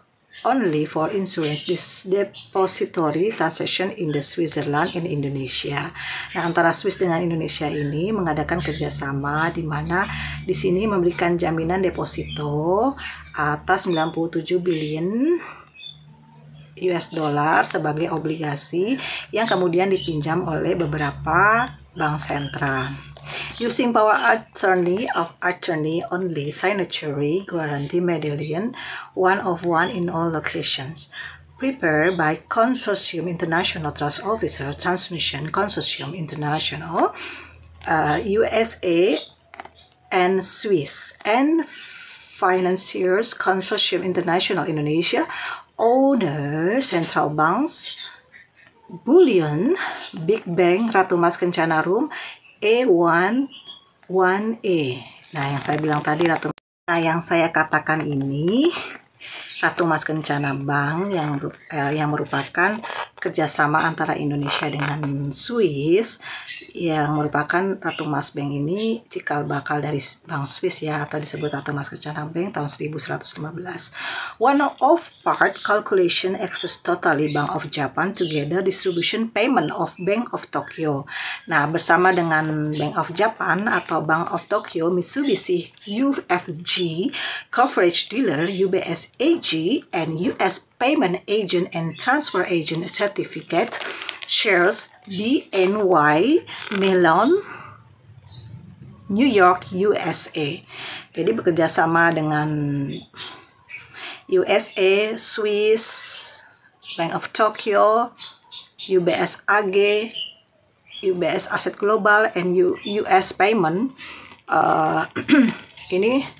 only for insurance depository transaction in the Switzerland in Indonesia. Nah, antara Swiss dengan Indonesia ini mengadakan kerjasama di mana di sini memberikan jaminan deposito atas 97 billion US dollar sebagai obligasi yang kemudian dipinjam oleh beberapa bank sentral. Using power attorney only signatory guarantee medallion 1 of 1 in all locations. Prepared by Consortium International Trust Officer Transmission Consortium International USA and Swiss and Financiers Consortium International Indonesia, owner Central Banks, Bullion, Big Bank, Ratu Mas Kencana Room, A11A. Nah, yang saya bilang tadi yang saya katakan ini Ratu Mas Kencana Bank yang merupakan kerjasama antara Indonesia dengan Swiss, yang merupakan Ratu Mas Bank ini cikal bakal dari Bank Swiss ya, atau disebut Ratu Mas Kencana Bank tahun 1115. One of part calculation access totally Bank of Japan together distribution payment of Bank of Tokyo. Nah, bersama dengan Bank of Japan atau Bank of Tokyo, Mitsubishi UFG Coverage Dealer UBS AG and US Payment Agent and Transfer Agent Certificate shares BNY Mellon New York USA. Jadi bekerja sama dengan USA, Swiss, Bank of Tokyo, UBS AG, UBS Asset Global, and US Payment. Ini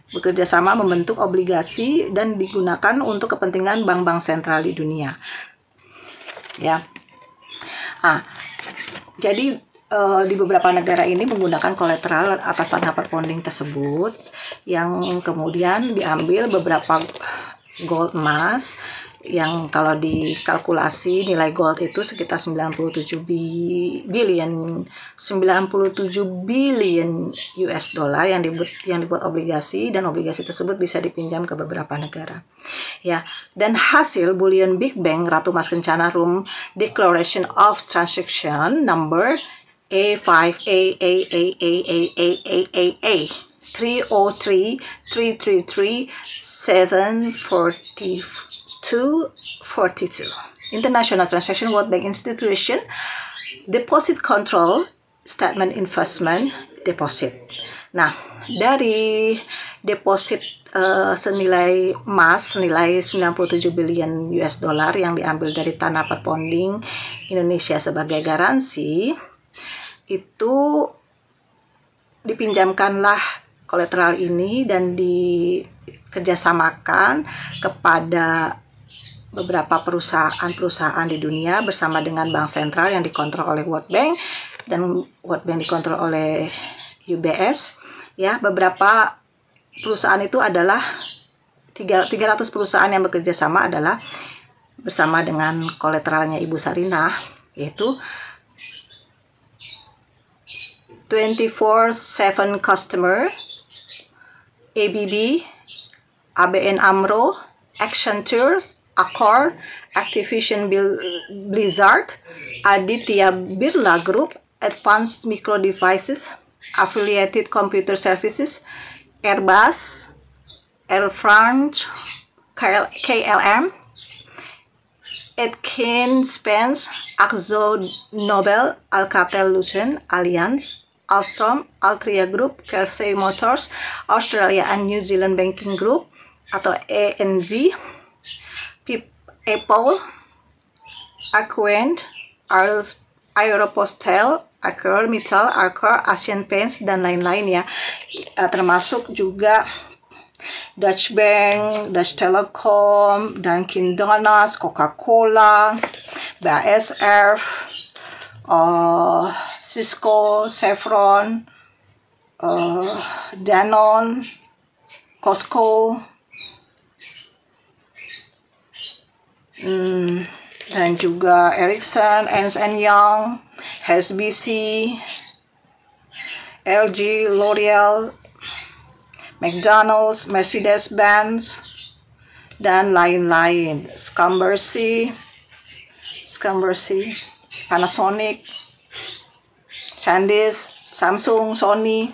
bekerja sama membentuk obligasi dan digunakan untuk kepentingan bank-bank sentral di dunia. Ya. Jadi di beberapa negara ini menggunakan kolateral atas tanah perponding tersebut yang kemudian diambil beberapa gold emas yang kalau dikalkulasi nilai gold itu sekitar 97 billion US dollar yang dibuat obligasi, dan obligasi tersebut bisa dipinjam ke beberapa negara. Ya, dan hasil bullion Big Bank Ratu Mas Kencana Room Declaration of Transaction number A5A 303337442 International Transaction World Bank Institution Deposit Control Statement Investment Deposit. Nah, dari deposit senilai emas senilai 97 billion US dollar yang diambil dari tanah perponding Indonesia sebagai garansi, itu dipinjamkanlah kolateral ini dan dikerjasamakan kepada beberapa perusahaan di dunia bersama dengan bank sentral yang dikontrol oleh World Bank, dan World Bank dikontrol oleh UBS. Ya, beberapa perusahaan itu adalah 300 perusahaan yang bekerja sama adalah bersama dengan kolateralnya Ibu Sarinah, yaitu 24/7 Customer, ABB, ABN AMRO, Accenture, Accor, Activision Blizzard, Aditya Birla Group, Advanced Micro Devices, Affiliated Computer Services, Airbus, Air France, KLM, Atkins Spence, Akzo Nobel, Alcatel-Lucent, Allianz, Alstom, Altria Group, Kelsey Motors, Australia and New Zealand Banking Group atau ANZ, Apple, Aquent, Aeropostal, Accor, Mittal, Accor, Asian Paints, dan lain-lain ya. Termasuk juga Dutch Bank, Dutch Telecom, Dunkin Donuts, Coca-Cola, BASF, Cisco, Chevron, Danone, Costco, dan juga Ericsson, Ernst & Young, HSBC, LG, L'Oreal, McDonald's, Mercedes-Benz, dan lain-lain. Scumbercy, Panasonic, SanDisk, Samsung, Sony,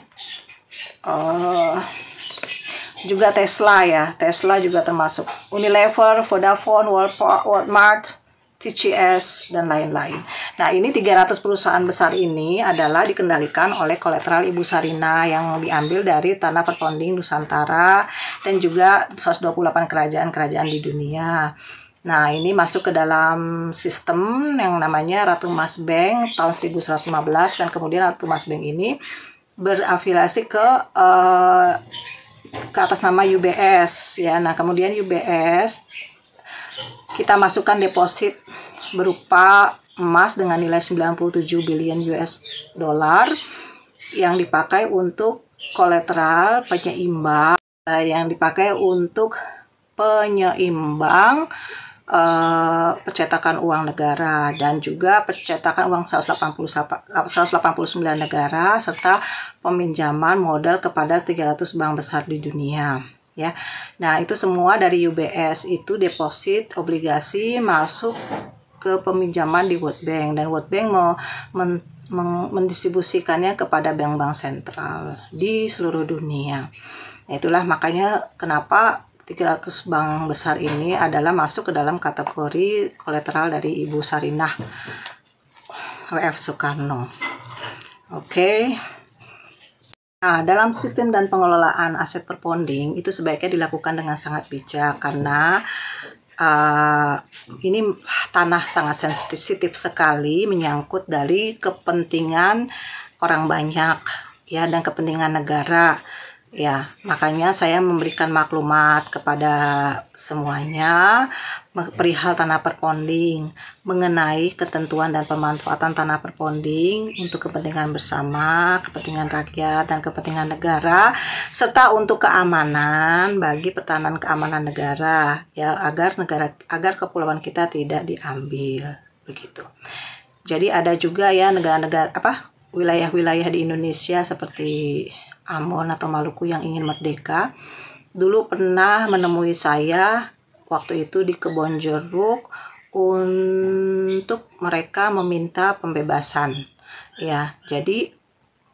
juga Tesla ya. Tesla juga termasuk. Unilever, Vodafone, Walmart, TCS, dan lain-lain. Nah, ini 300 perusahaan besar ini adalah dikendalikan oleh kolateral Ibu Sarinah yang diambil dari tanah perponding Nusantara dan juga 128 kerajaan-kerajaan di dunia. Nah, ini masuk ke dalam sistem yang namanya Ratu Mas Bank tahun 1115, dan kemudian Ratu Mas Bank ini berafiliasi ke atas nama UBS ya. Nah, kemudian UBS kita masukkan deposit berupa emas dengan nilai 97 billion US dollar yang dipakai untuk kolateral penyeimbang, percetakan uang negara dan juga percetakan uang 189 negara serta peminjaman modal kepada 300 bank besar di dunia. Ya, nah itu semua dari UBS itu deposit obligasi masuk ke peminjaman di World Bank, dan World Bank mendistribusikannya kepada bank-bank sentral di seluruh dunia. Nah, itulah makanya kenapa 300 bank besar ini adalah masuk ke dalam kategori kolateral dari Ibu Sarinah W.F. Soekarno. Oke. Nah, dalam sistem dan pengelolaan aset perponding itu sebaiknya dilakukan dengan sangat bijak karena ini tanah sangat sensitif sekali, menyangkut dari kepentingan orang banyak ya dan kepentingan negara. Ya, makanya saya memberikan maklumat kepada semuanya perihal tanah perponding, mengenai ketentuan dan pemanfaatan tanah perponding untuk kepentingan bersama, kepentingan rakyat dan kepentingan negara, serta untuk keamanan bagi pertahanan keamanan negara ya, agar kepulauan kita tidak diambil begitu. Jadi ada juga ya wilayah-wilayah di Indonesia seperti Ambon atau Maluku yang ingin merdeka. Dulu pernah menemui saya waktu itu di Kebon Jeruk untuk mereka meminta pembebasan. Ya, jadi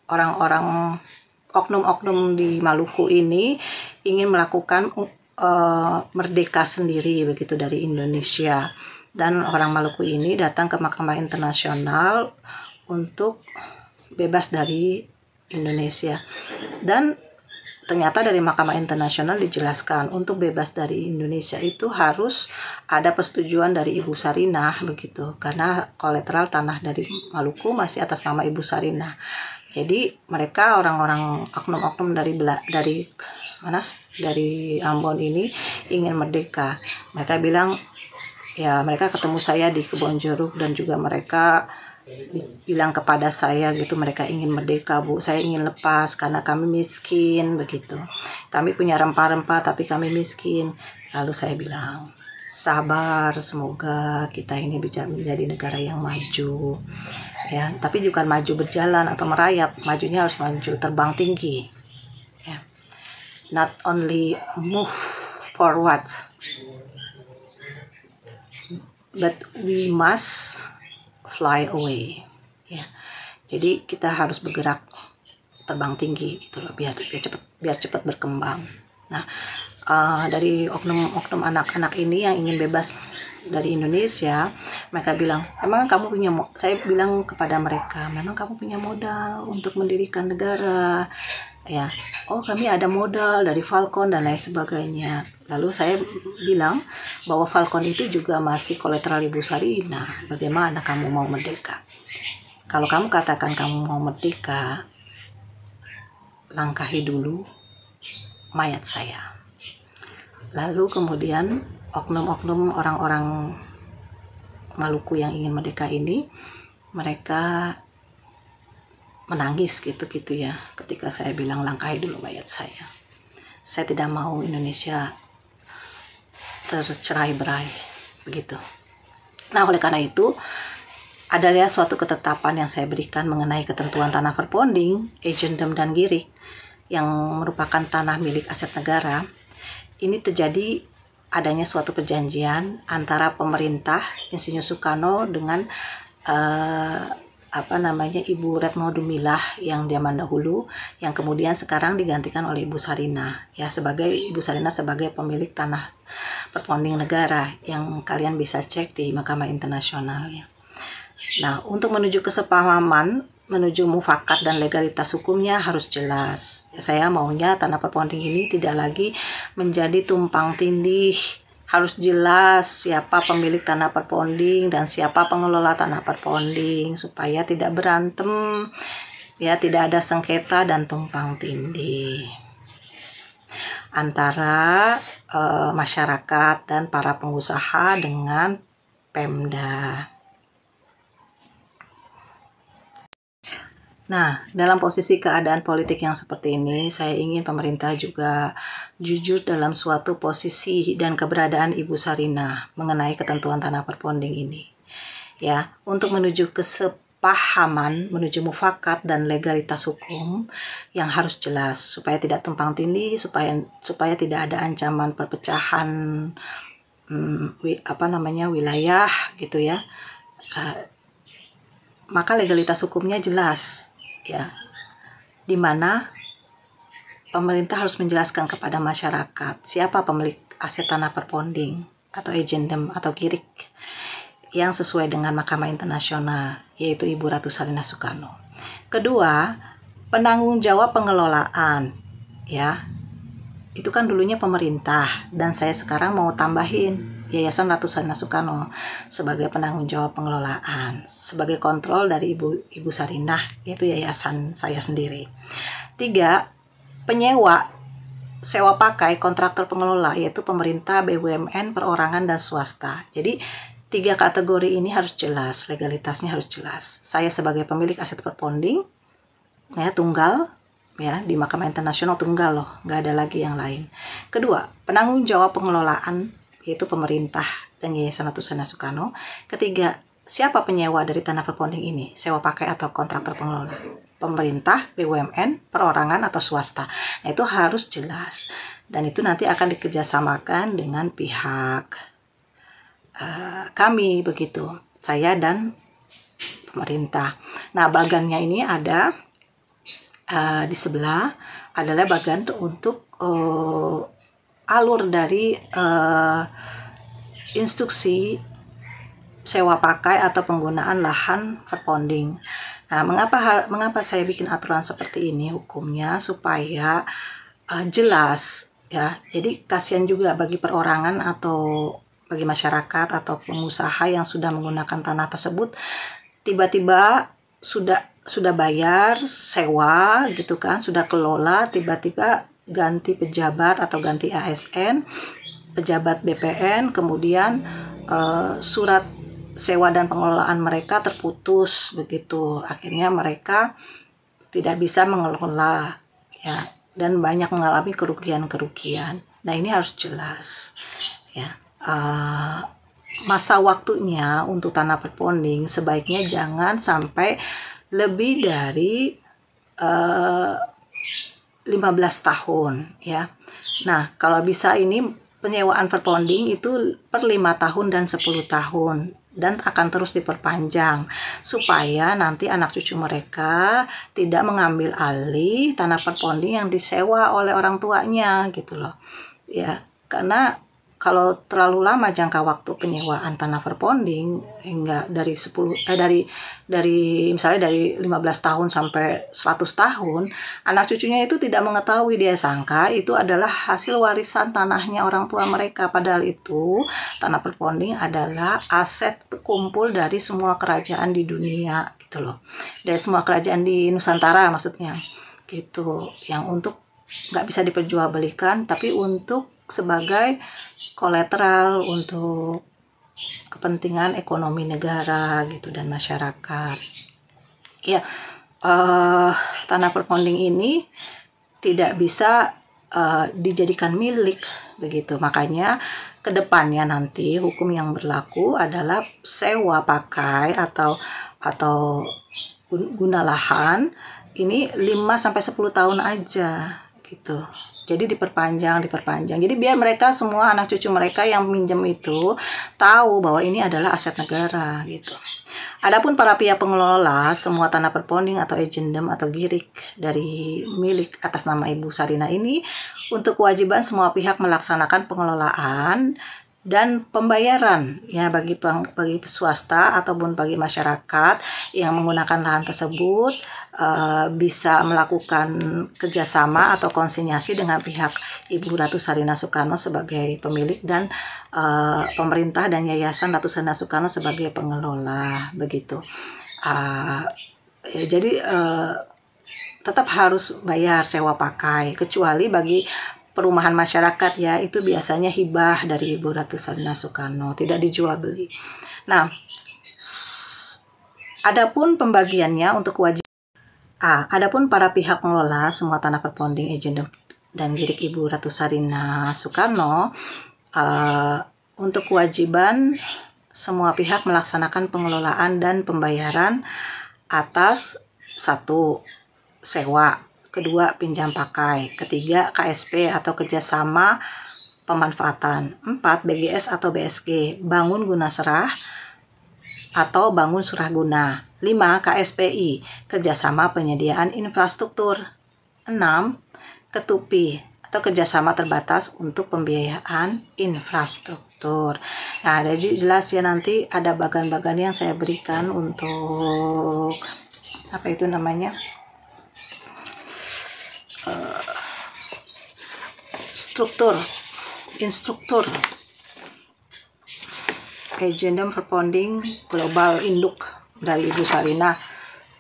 orang-orang oknum-oknum di Maluku ini ingin melakukan merdeka sendiri begitu dari Indonesia. Dan orang Maluku ini datang ke Mahkamah Internasional untuk bebas dari Indonesia, dan ternyata dari Mahkamah Internasional dijelaskan untuk bebas dari Indonesia itu harus ada persetujuan dari Ibu Sarinah begitu, karena kolateral tanah dari Maluku masih atas nama Ibu Sarinah. Jadi mereka orang-orang oknum-oknum dari Ambon ini ingin merdeka. Mereka bilang ya, mereka ketemu saya di Kebon Jeruk dan juga mereka bilang kepada saya gitu, mereka ingin merdeka, Bu, saya ingin lepas karena kami miskin begitu, kami punya rempah-rempah tapi kami miskin. Lalu saya bilang sabar, semoga kita ini bisa menjadi negara yang maju ya, tapi bukan maju berjalan atau merayap, majunya harus maju terbang tinggi ya. Not only move forward but we must fly away ya. Jadi kita harus bergerak terbang tinggi gitu loh, biar cepat berkembang. Nah, dari oknum anak-anak ini yang ingin bebas dari Indonesia, mereka bilang, "Memang kamu punya saya bilang kepada mereka, "Memang kamu punya modal untuk mendirikan negara?" Ya. "Oh, kami ada modal dari Falcon dan lain sebagainya." Lalu saya bilang bahwa Falcon itu juga masih kolateral Ibu Sarinah. Bagaimana kamu mau merdeka? Kalau kamu katakan kamu mau merdeka, langkahi dulu mayat saya. Lalu kemudian oknum-oknum orang-orang Maluku yang ingin merdeka ini, mereka menangis gitu ya ketika saya bilang langkahi dulu mayat saya. Saya tidak mau Indonesia tercerai-berai begitu. Nah, oleh karena itu ada ya suatu ketetapan yang saya berikan mengenai ketentuan tanah perponding, agendum dan girik yang merupakan tanah milik aset negara. Ini terjadi adanya suatu perjanjian antara pemerintah Insinyur Soekarno dengan Ibu Retno Dumilah yang zaman dahulu, yang kemudian sekarang digantikan oleh Ibu Sarinah ya, sebagai Ibu Sarinah sebagai pemilik tanah perponding negara, yang kalian bisa cek di Mahkamah Internasional ya. Nah, untuk menuju kesepahaman, menuju mufakat dan legalitas hukumnya harus jelas. Ya, saya maunya tanah perponding ini tidak lagi menjadi tumpang tindih. Harus jelas siapa pemilik tanah perponding dan siapa pengelola tanah perponding, supaya tidak berantem, ya, tidak ada sengketa dan tumpang tindih antara masyarakat dan para pengusaha dengan Pemda. Nah, dalam posisi keadaan politik yang seperti ini, saya ingin pemerintah juga jujur dalam suatu posisi dan keberadaan Ibu Sarinah mengenai ketentuan tanah perponding ini. Ya, untuk menuju kesepahaman, menuju mufakat dan legalitas hukum yang harus jelas, supaya tidak tumpang tindih, supaya tidak ada ancaman perpecahan wilayah gitu ya. Maka legalitas hukumnya jelas ya, di mana pemerintah harus menjelaskan kepada masyarakat siapa pemilik aset tanah perponding atau agendem atau kirik yang sesuai dengan Mahkamah Internasional, yaitu Ibu Ratu Sarinah Soekarno. Kedua, penanggung jawab pengelolaan ya, itu kan dulunya pemerintah, dan saya sekarang mau tambahin Yayasan Ratu Sarinah Soekarno sebagai penanggung jawab pengelolaan, sebagai kontrol dari Ibu Sarinah, yaitu yayasan saya sendiri. 3, penyewa, sewa pakai, kontraktor pengelola, yaitu pemerintah, BUMN, perorangan, dan swasta. Jadi 3 kategori ini harus jelas, legalitasnya harus jelas. Saya sebagai pemilik aset perponding ya, tunggal ya, di Mahkamah Internasional tunggal loh, nggak ada lagi yang lain. Kedua, penanggung jawab pengelolaan, yaitu pemerintah dan Yayasan Ratu Sarinah Soekarno. Ketiga, siapa penyewa dari tanah perponding ini, sewa pakai atau kontraktor pengelola? Pemerintah, BUMN, perorangan, atau swasta. Nah, itu harus jelas, dan itu nanti akan dikerjasamakan dengan pihak kami, begitu, saya dan pemerintah. Nah, bagannya ini ada di sebelah adalah bagan untuk alur dari instruksi sewa pakai atau penggunaan lahan perponding. Nah, mengapa saya bikin aturan seperti ini hukumnya, supaya jelas ya. Jadi kasihan juga bagi perorangan atau bagi masyarakat atau pengusaha yang sudah menggunakan tanah tersebut, tiba-tiba sudah bayar sewa gitu kan, sudah kelola, tiba-tiba ganti pejabat atau ganti ASN, pejabat BPN, kemudian surat sewa dan pengelolaan mereka terputus begitu. Akhirnya mereka tidak bisa mengelola ya, dan banyak mengalami kerugian-kerugian. Nah, ini harus jelas ya. Masa waktunya untuk tanah perponding sebaiknya jangan sampai lebih dari 15 tahun ya. Nah, kalau bisa ini penyewaan perponding itu per 5 tahun dan 10 tahun, dan akan terus diperpanjang supaya nanti anak cucu mereka tidak mengambil alih tanah perponding yang disewa oleh orang tuanya gitu loh ya. Karena kalau terlalu lama jangka waktu penyewaan tanah perponding, hingga dari misalnya dari 15 tahun sampai 100 tahun, anak cucunya itu tidak mengetahui, dia sangka itu adalah hasil warisan tanahnya orang tua mereka, padahal itu tanah perponding adalah aset kumpul dari semua kerajaan di dunia gitu loh, dari semua kerajaan di Nusantara maksudnya gitu, yang untuk nggak bisa diperjualbelikan, tapi untuk sebagai kolateral untuk kepentingan ekonomi negara gitu dan masyarakat ya. Tanah perponding ini tidak bisa dijadikan milik begitu, makanya kedepannya nanti hukum yang berlaku adalah sewa pakai atau guna lahan ini 5-10 tahun aja gitu. Jadi diperpanjang. Jadi biar mereka semua anak cucu mereka yang minjem itu tahu bahwa ini adalah aset negara gitu. Adapun para pihak pengelola semua tanah perponding atau agendum atau girik dari milik atas nama Ibu Sarina ini, untuk kewajiban semua pihak melaksanakan pengelolaan dan pembayaran ya bagi swasta ataupun bagi masyarakat yang menggunakan lahan tersebut bisa melakukan kerjasama atau konsinyasi dengan pihak Ibu Ratu Sarina Soekarno sebagai pemilik dan pemerintah dan Yayasan Ratu Sarina Soekarno sebagai pengelola begitu. Jadi tetap harus bayar sewa pakai, kecuali bagi perumahan masyarakat ya, itu biasanya hibah dari Ibu Ratu Sarina Soekarno, tidak dijual beli. Nah, adapun pembagiannya untuk kewajiban adapun para pihak pengelola semua tanah perponding, agendum dan girik Ibu Ratu Sarina Soekarno, untuk kewajiban semua pihak melaksanakan pengelolaan dan pembayaran atas 1. Sewa, 2. Pinjam pakai, 3. KSP atau kerjasama pemanfaatan, 4. BGS atau BSG, bangun guna serah atau bangun surah guna, 5. KSPI, kerjasama penyediaan infrastruktur, 6. Ketupi atau kerjasama terbatas untuk pembiayaan infrastruktur. Nah, jadi jelas ya, nanti ada bagan-bagan yang saya berikan untuk apa itu namanya, instruktur agendum perponding global induk dari Ibu Sarina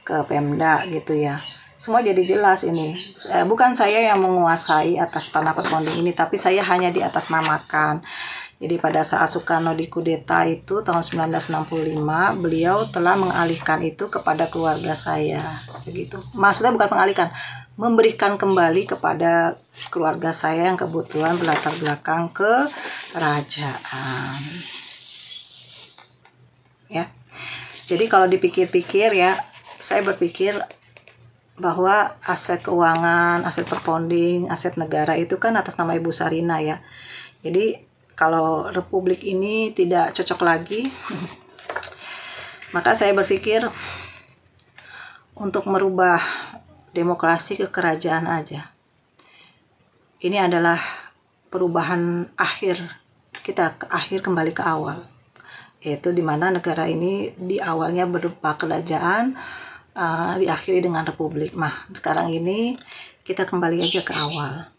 ke Pemda gitu ya. Semua jadi jelas ini. Bukan saya yang menguasai atas tanah perponding ini, tapi saya hanya di atas namakan. Jadi pada saat Soekarno dikudeta itu tahun 1965, beliau telah mengalihkan itu kepada keluarga saya begitu. Maksudnya bukan mengalihkan, memberikan kembali kepada keluarga saya yang kebetulan berlatar belakang kerajaan. Ya. Jadi kalau dipikir-pikir ya, saya berpikir bahwa aset keuangan, aset perponding, aset negara itu kan atas nama Ibu Sarina ya. Jadi kalau republik ini tidak cocok lagi, maka saya berpikir untuk merubah demokrasi ke kerajaan aja. Ini adalah perubahan akhir, kita akhir kembali ke awal, yaitu dimana negara ini di awalnya berupa kerajaan, diakhiri dengan republik. Nah, sekarang ini kita kembali aja ke awal.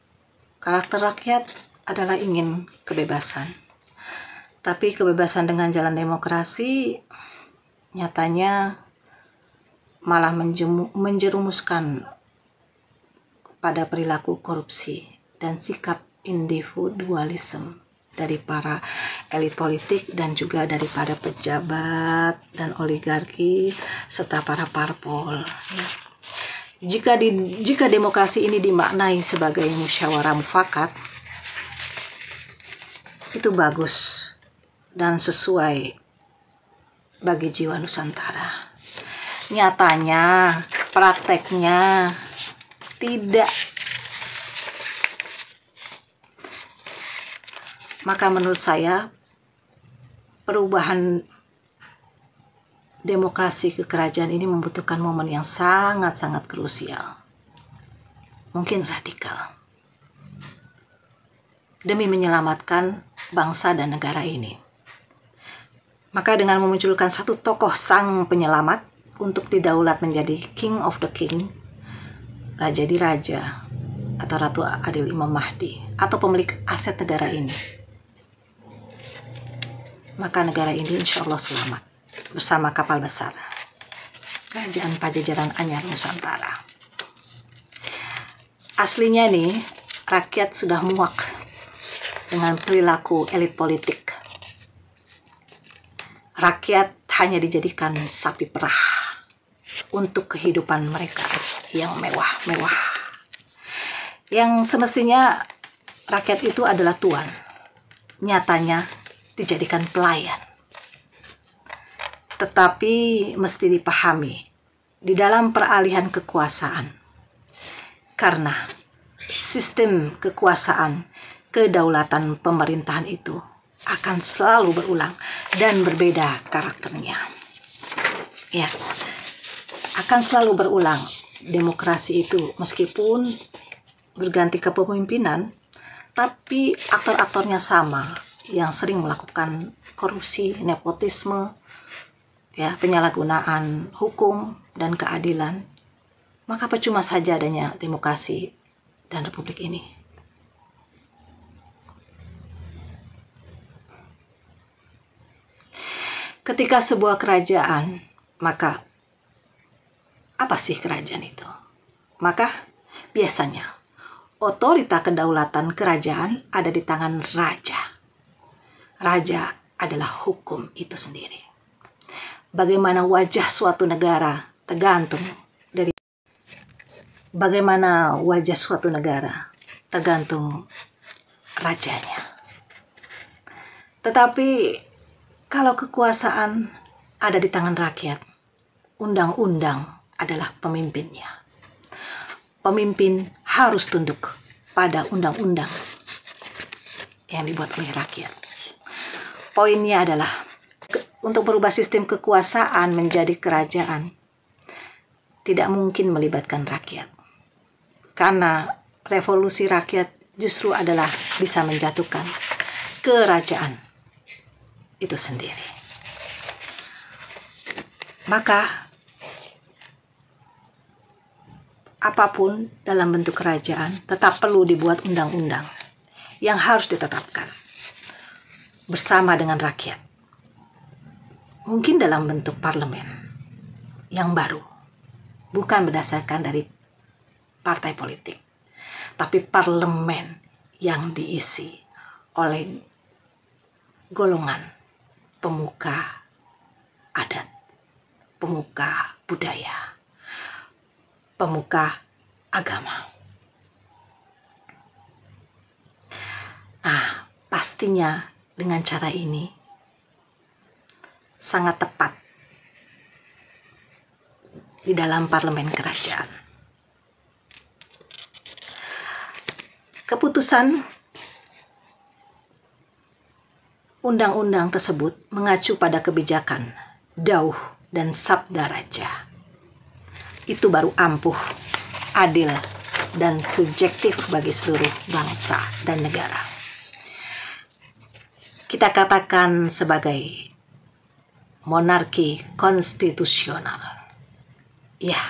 Karakter rakyat adalah ingin kebebasan, tapi kebebasan dengan jalan demokrasi nyatanya malah menjerumuskan pada perilaku korupsi dan sikap individualisme dari para elit politik dan juga daripada pejabat dan oligarki serta para parpol. Jika demokrasi ini dimaknai sebagai musyawarah mufakat, itu bagus dan sesuai bagi jiwa Nusantara. Nyatanya, prakteknya tidak. Maka menurut saya perubahan demokrasi ke kerajaan ini membutuhkan momen yang sangat-sangat krusial, mungkin radikal, demi menyelamatkan bangsa dan negara ini. Maka dengan memunculkan satu tokoh sang penyelamat untuk didaulat menjadi King of the King, Raja di Raja atau Ratu Adil Imam Mahdi atau pemilik aset negara ini, maka negara ini insya Allah selamat bersama kapal besar Kerajaan Pajajaran Anyar Nusantara. Aslinya nih, rakyat sudah muak dengan perilaku elit politik. Rakyat hanya dijadikan sapi perah untuk kehidupan mereka yang mewah-mewah. Yang semestinya rakyat itu adalah tuan, nyatanya dijadikan pelayan. Tetapi mesti dipahami di dalam peralihan kekuasaan, karena sistem kekuasaan, kedaulatan pemerintahan itu akan selalu berulang dan berbeda karakternya. Ya, akan selalu berulang. Demokrasi itu meskipun berganti kepemimpinan, tapi aktor-aktornya sama, yang sering melakukan korupsi, nepotisme, ya, penyalahgunaan hukum dan keadilan. Maka percuma saja adanya demokrasi dan republik ini. Ketika sebuah kerajaan, maka apa sih kerajaan itu? Maka biasanya otorita kedaulatan kerajaan ada di tangan raja. Raja adalah hukum itu sendiri. Bagaimana wajah suatu negara tergantung dari rajanya. Tetapi kalau kekuasaan ada di tangan rakyat, undang-undang adalah pemimpinnya. Pemimpin harus tunduk pada undang-undang yang dibuat oleh rakyat. Poinnya adalah untuk merubah sistem kekuasaan menjadi kerajaan tidak mungkin melibatkan rakyat. Karena revolusi rakyat justru adalah bisa menjatuhkan kerajaan itu sendiri. Maka apapun dalam bentuk kerajaan tetap perlu dibuat undang-undang yang harus ditetapkan bersama dengan rakyat. Mungkin dalam bentuk parlemen yang baru, bukan berdasarkan dari partai politik, tapi parlemen yang diisi oleh golongan pemuka adat, pemuka budaya, pemuka agama. Nah, pastinya dengan cara ini sangat tepat di dalam parlemen kerajaan. Keputusan undang-undang tersebut mengacu pada kebijakan, dauh, dan sabda raja. Itu baru ampuh, adil, dan subjektif bagi seluruh bangsa dan negara. Kita katakan sebagai monarki konstitusional. Ya,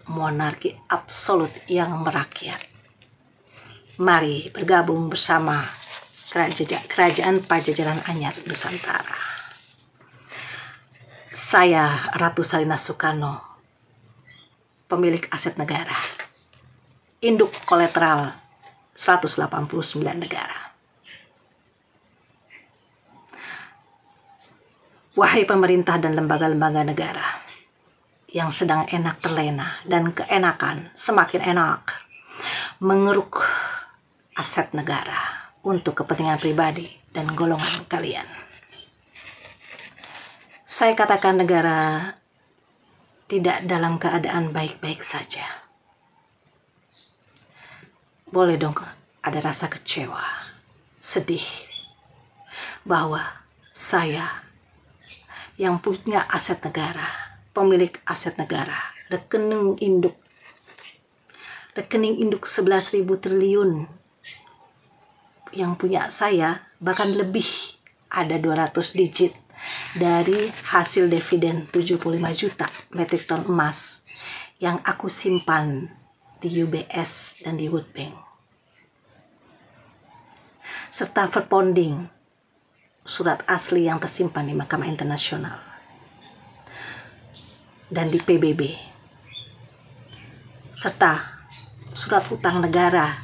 monarki absolut yang merakyat. Mari bergabung bersama Kerajaan Pajajaran Anyar Nusantara. Saya Ratu Salina Soekarno, pemilik aset negara, induk kolateral 189 negara. Wahai pemerintah dan lembaga-lembaga negara yang sedang enak terlena dan keenakan semakin enak mengeruk aset negara untuk kepentingan pribadi dan golongan kalian. Saya katakan negara tidak dalam keadaan baik-baik saja. Boleh dong ada rasa kecewa, sedih, bahwa saya yang punya aset negara, pemilik aset negara, rekening induk 11.000 triliun yang punya saya, bahkan lebih, ada 200 digit dari hasil dividen 75 juta metrik ton emas yang aku simpan di UBS dan di World Bank, serta verponding surat asli yang tersimpan di Mahkamah Internasional dan di PBB, serta surat utang negara,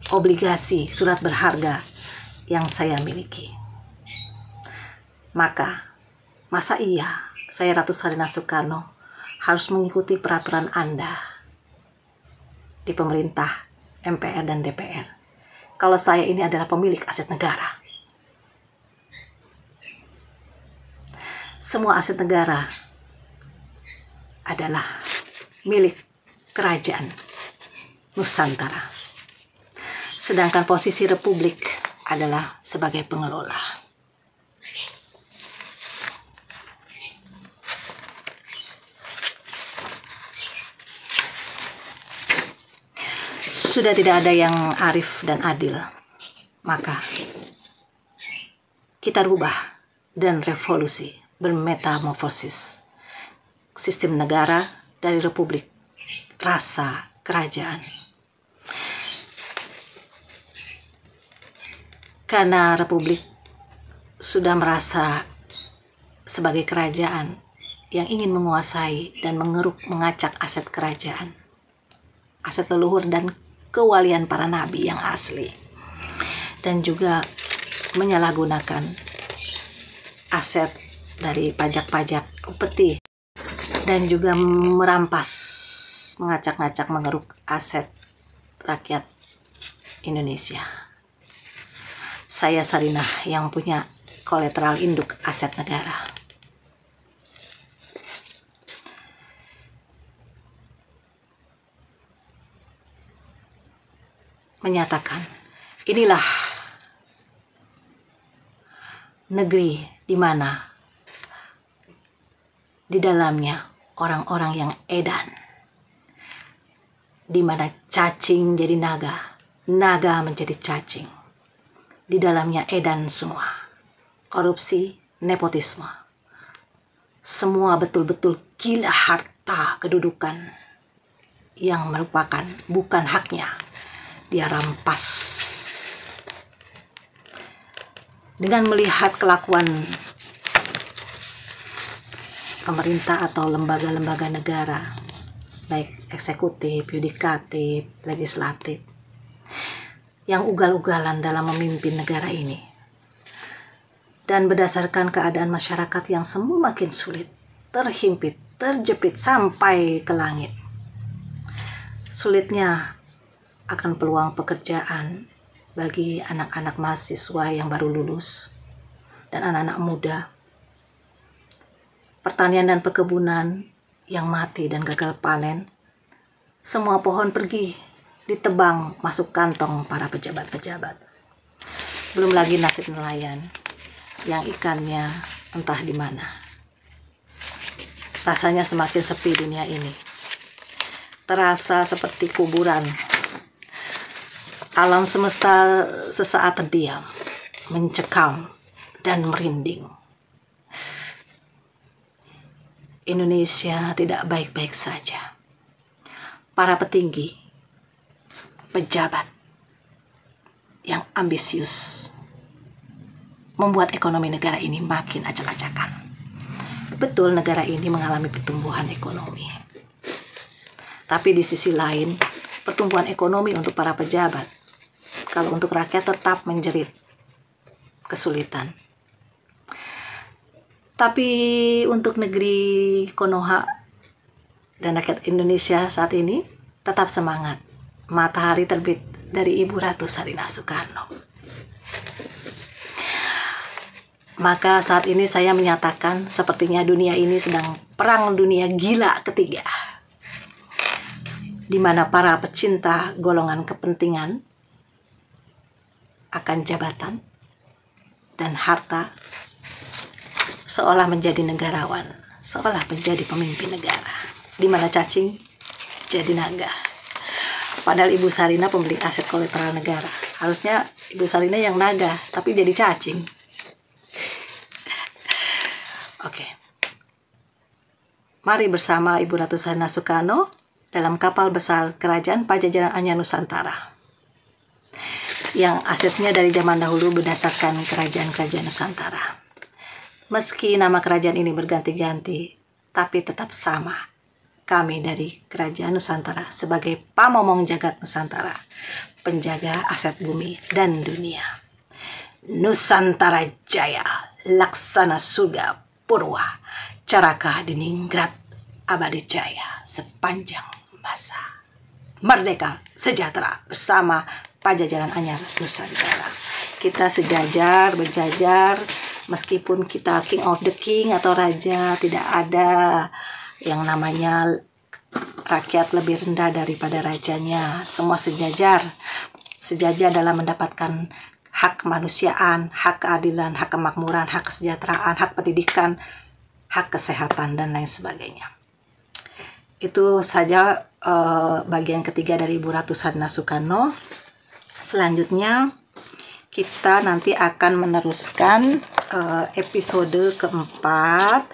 obligasi, surat berharga yang saya miliki. Masa iya saya Ratu Salina Soekarno harus mengikuti peraturan Anda di pemerintah, MPR, dan DPR kalau saya ini adalah pemilik aset negara? Semua aset negara adalah milik kerajaan Nusantara. Sedangkan posisi Republik adalah sebagai pengelola. Sudah tidak ada yang arif dan adil, maka kita rubah dan revolusi, bermetamorfosis sistem negara dari republik rasa kerajaan. Karena republik sudah merasa sebagai kerajaan yang ingin menguasai dan mengacak aset kerajaan, aset leluhur dan kewalian para nabi yang asli, dan juga menyalahgunakan aset dari pajak-pajak upeti, dan juga merampas, mengacak-ngacak, mengeruk aset rakyat Indonesia. Saya Sarinah yang punya kolateral induk aset negara. Menyatakan, inilah negeri di mana di dalamnya orang-orang yang edan, di mana cacing jadi naga, naga menjadi cacing. Di dalamnya edan semua, korupsi, nepotisme, semua betul-betul gila harta kedudukan yang merupakan bukan haknya. Dia rampas. Dengan melihat kelakuan pemerintah atau lembaga-lembaga negara, baik eksekutif, yudikatif, legislatif, yang ugal-ugalan dalam memimpin negara ini, dan berdasarkan keadaan masyarakat yang semakin sulit, terhimpit, terjepit sampai ke langit, sulitnya akan peluang pekerjaan bagi anak-anak mahasiswa yang baru lulus dan anak-anak muda. Pertanian dan perkebunan yang mati dan gagal panen. Semua pohon pergi ditebang masuk kantong para pejabat-pejabat. Belum lagi nasib nelayan yang ikannya entah di mana. Rasanya semakin sepi dunia ini. Terasa seperti kuburan. Alam semesta sesaat terdiam, mencekam, dan merinding. Indonesia tidak baik-baik saja. Para petinggi, pejabat yang ambisius membuat ekonomi negara ini makin acak-acakan. Betul, negara ini mengalami pertumbuhan ekonomi. Tapi di sisi lain, pertumbuhan ekonomi untuk para pejabat, kalau untuk rakyat tetap menjerit kesulitan. Tapi untuk negeri Konoha dan rakyat Indonesia saat ini tetap semangat. Matahari terbit dari Ibu Ratu Sarinah Soekarno. Maka saat ini saya menyatakan sepertinya dunia ini sedang perang dunia gila ketiga, di mana para pecinta golongan kepentingan akan jabatan dan harta seolah menjadi negarawan, seolah menjadi pemimpin negara, di mana cacing jadi naga. Padahal Ibu Sarinah pemilik aset kolateral negara. Harusnya Ibu Sarinah yang naga, tapi jadi cacing. Oke. Mari bersama Ibu Ratu Sarinah Soekarno dalam kapal besar Kerajaan Pajajaran Anyar Nusantara, yang asetnya dari zaman dahulu berdasarkan kerajaan-kerajaan Nusantara. Meski nama kerajaan ini berganti-ganti, tapi tetap sama. Kami dari Kerajaan Nusantara sebagai pamomong jagat Nusantara, penjaga aset bumi dan dunia. Nusantara Jaya, Laksana Surga Purwa, Caraka Diningrat, Abadi Jaya sepanjang masa. Merdeka, sejahtera bersama Pajajaran Anyar Nusantara. Kita sejajar, berjajar, meskipun kita king of the king atau raja, tidak ada yang namanya rakyat lebih rendah daripada rajanya. Semua sejajar dalam mendapatkan hak kemanusiaan, hak keadilan, hak kemakmuran, hak kesejahteraan, hak pendidikan, hak kesehatan, dan lain sebagainya. Itu saja bagian ketiga dari Ibu Ratu Sarina Soekarno. Selanjutnya kita nanti akan meneruskan episode keempat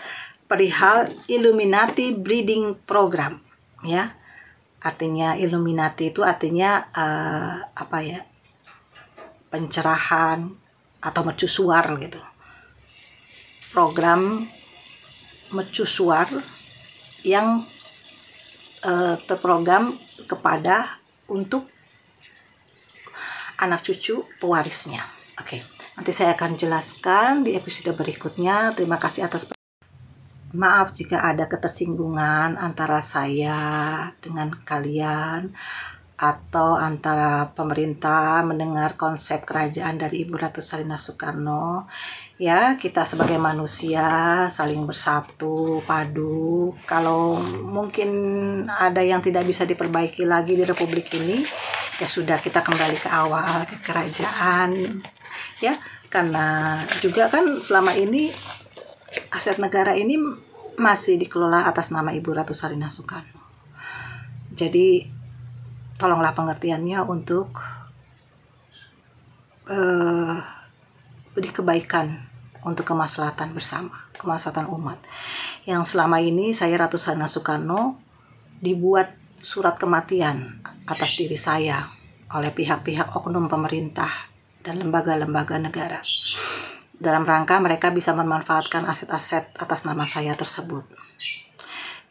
perihal Illuminati Breeding Program, ya. Artinya Illuminati itu artinya pencerahan atau mercusuar gitu. Program mercusuar yang terprogram kepada untuk anak cucu pewarisnya. Oke, nanti saya akan jelaskan di episode berikutnya. Terima kasih atas maaf jika ada ketersinggungan antara saya dengan kalian atau antara pemerintah mendengar konsep kerajaan dari Ibu Ratu Sarina Soekarno. Ya, kita sebagai manusia saling bersatu, padu. Kalau mungkin ada yang tidak bisa diperbaiki lagi di Republik ini, ya sudah, kita kembali ke awal, ke kerajaan. Ya, karena juga kan selama ini aset negara ini masih dikelola atas nama Ibu Ratu Sarina Soekarno. Jadi tolonglah pengertiannya untuk beri kebaikan untuk kemaslahatan bersama, kemaslahatan umat. Yang selama ini saya Ratu Sarina Soekarno dibuat surat kematian atas diri saya oleh pihak-pihak oknum pemerintah dan lembaga-lembaga negara, dalam rangka mereka bisa memanfaatkan aset-aset atas nama saya tersebut.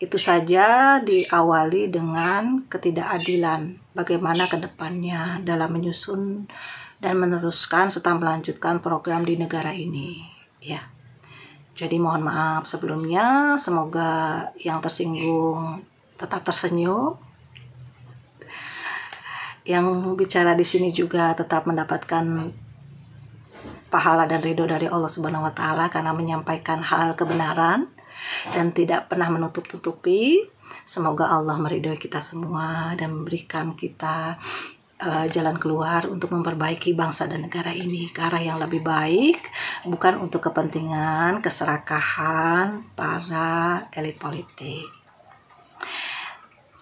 Itu saja diawali dengan ketidakadilan bagaimana ke depannya dalam menyusun dan meneruskan serta melanjutkan program di negara ini, ya. Jadi mohon maaf sebelumnya, semoga yang tersinggung tetap tersenyum. Yang bicara di sini juga tetap mendapatkan pahala dan ridho dari Allah Subhanahu wa Ta'ala karena menyampaikan hal kebenaran dan tidak pernah menutup-tutupi. Semoga Allah meridhoi kita semua dan memberikan kita jalan keluar untuk memperbaiki bangsa dan negara ini ke arah yang lebih baik, bukan untuk kepentingan keserakahan para elit politik.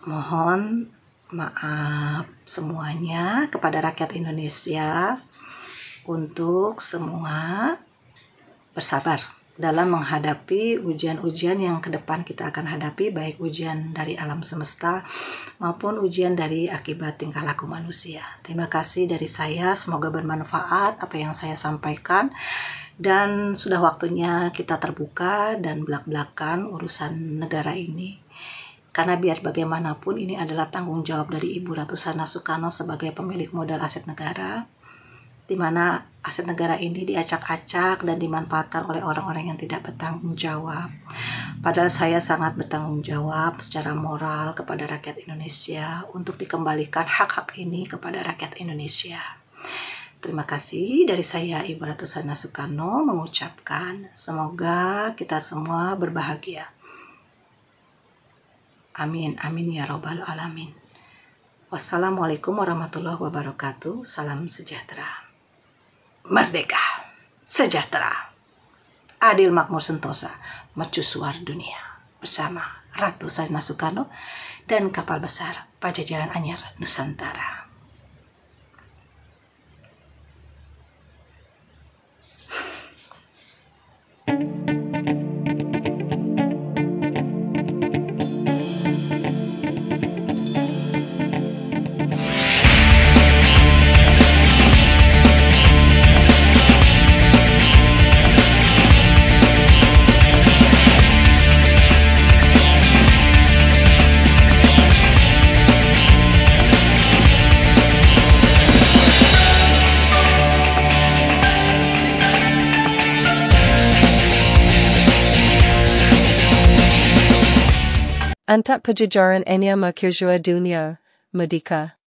Mohon maaf semuanya kepada rakyat Indonesia untuk semua bersabar dalam menghadapi ujian-ujian yang ke depan kita akan hadapi, baik ujian dari alam semesta maupun ujian dari akibat tingkah laku manusia. Terima kasih dari saya, semoga bermanfaat apa yang saya sampaikan, dan sudah waktunya kita terbuka dan belak-belakan urusan negara ini. Karena biar bagaimanapun ini adalah tanggung jawab dari Ibu Ratu Sarina Soekarno sebagai pemilik modal aset negara, di mana aset negara ini diacak-acak dan dimanfaatkan oleh orang-orang yang tidak bertanggung jawab. Padahal saya sangat bertanggung jawab secara moral kepada rakyat Indonesia untuk dikembalikan hak-hak ini kepada rakyat Indonesia. Terima kasih dari saya, Ibu Ratu Sarina Soekarno, mengucapkan semoga kita semua berbahagia. Amin, amin ya robbal alamin. Wassalamualaikum warahmatullahi wabarakatuh. Salam sejahtera. Merdeka, sejahtera, adil, makmur, sentosa, mercusuar dunia. Bersama Ratu Sarina Soekarno dan kapal besar Pajajaran Anyar Nusantara. Antak Pajajaran Anyar Mercusuar Dunia, Merdeka.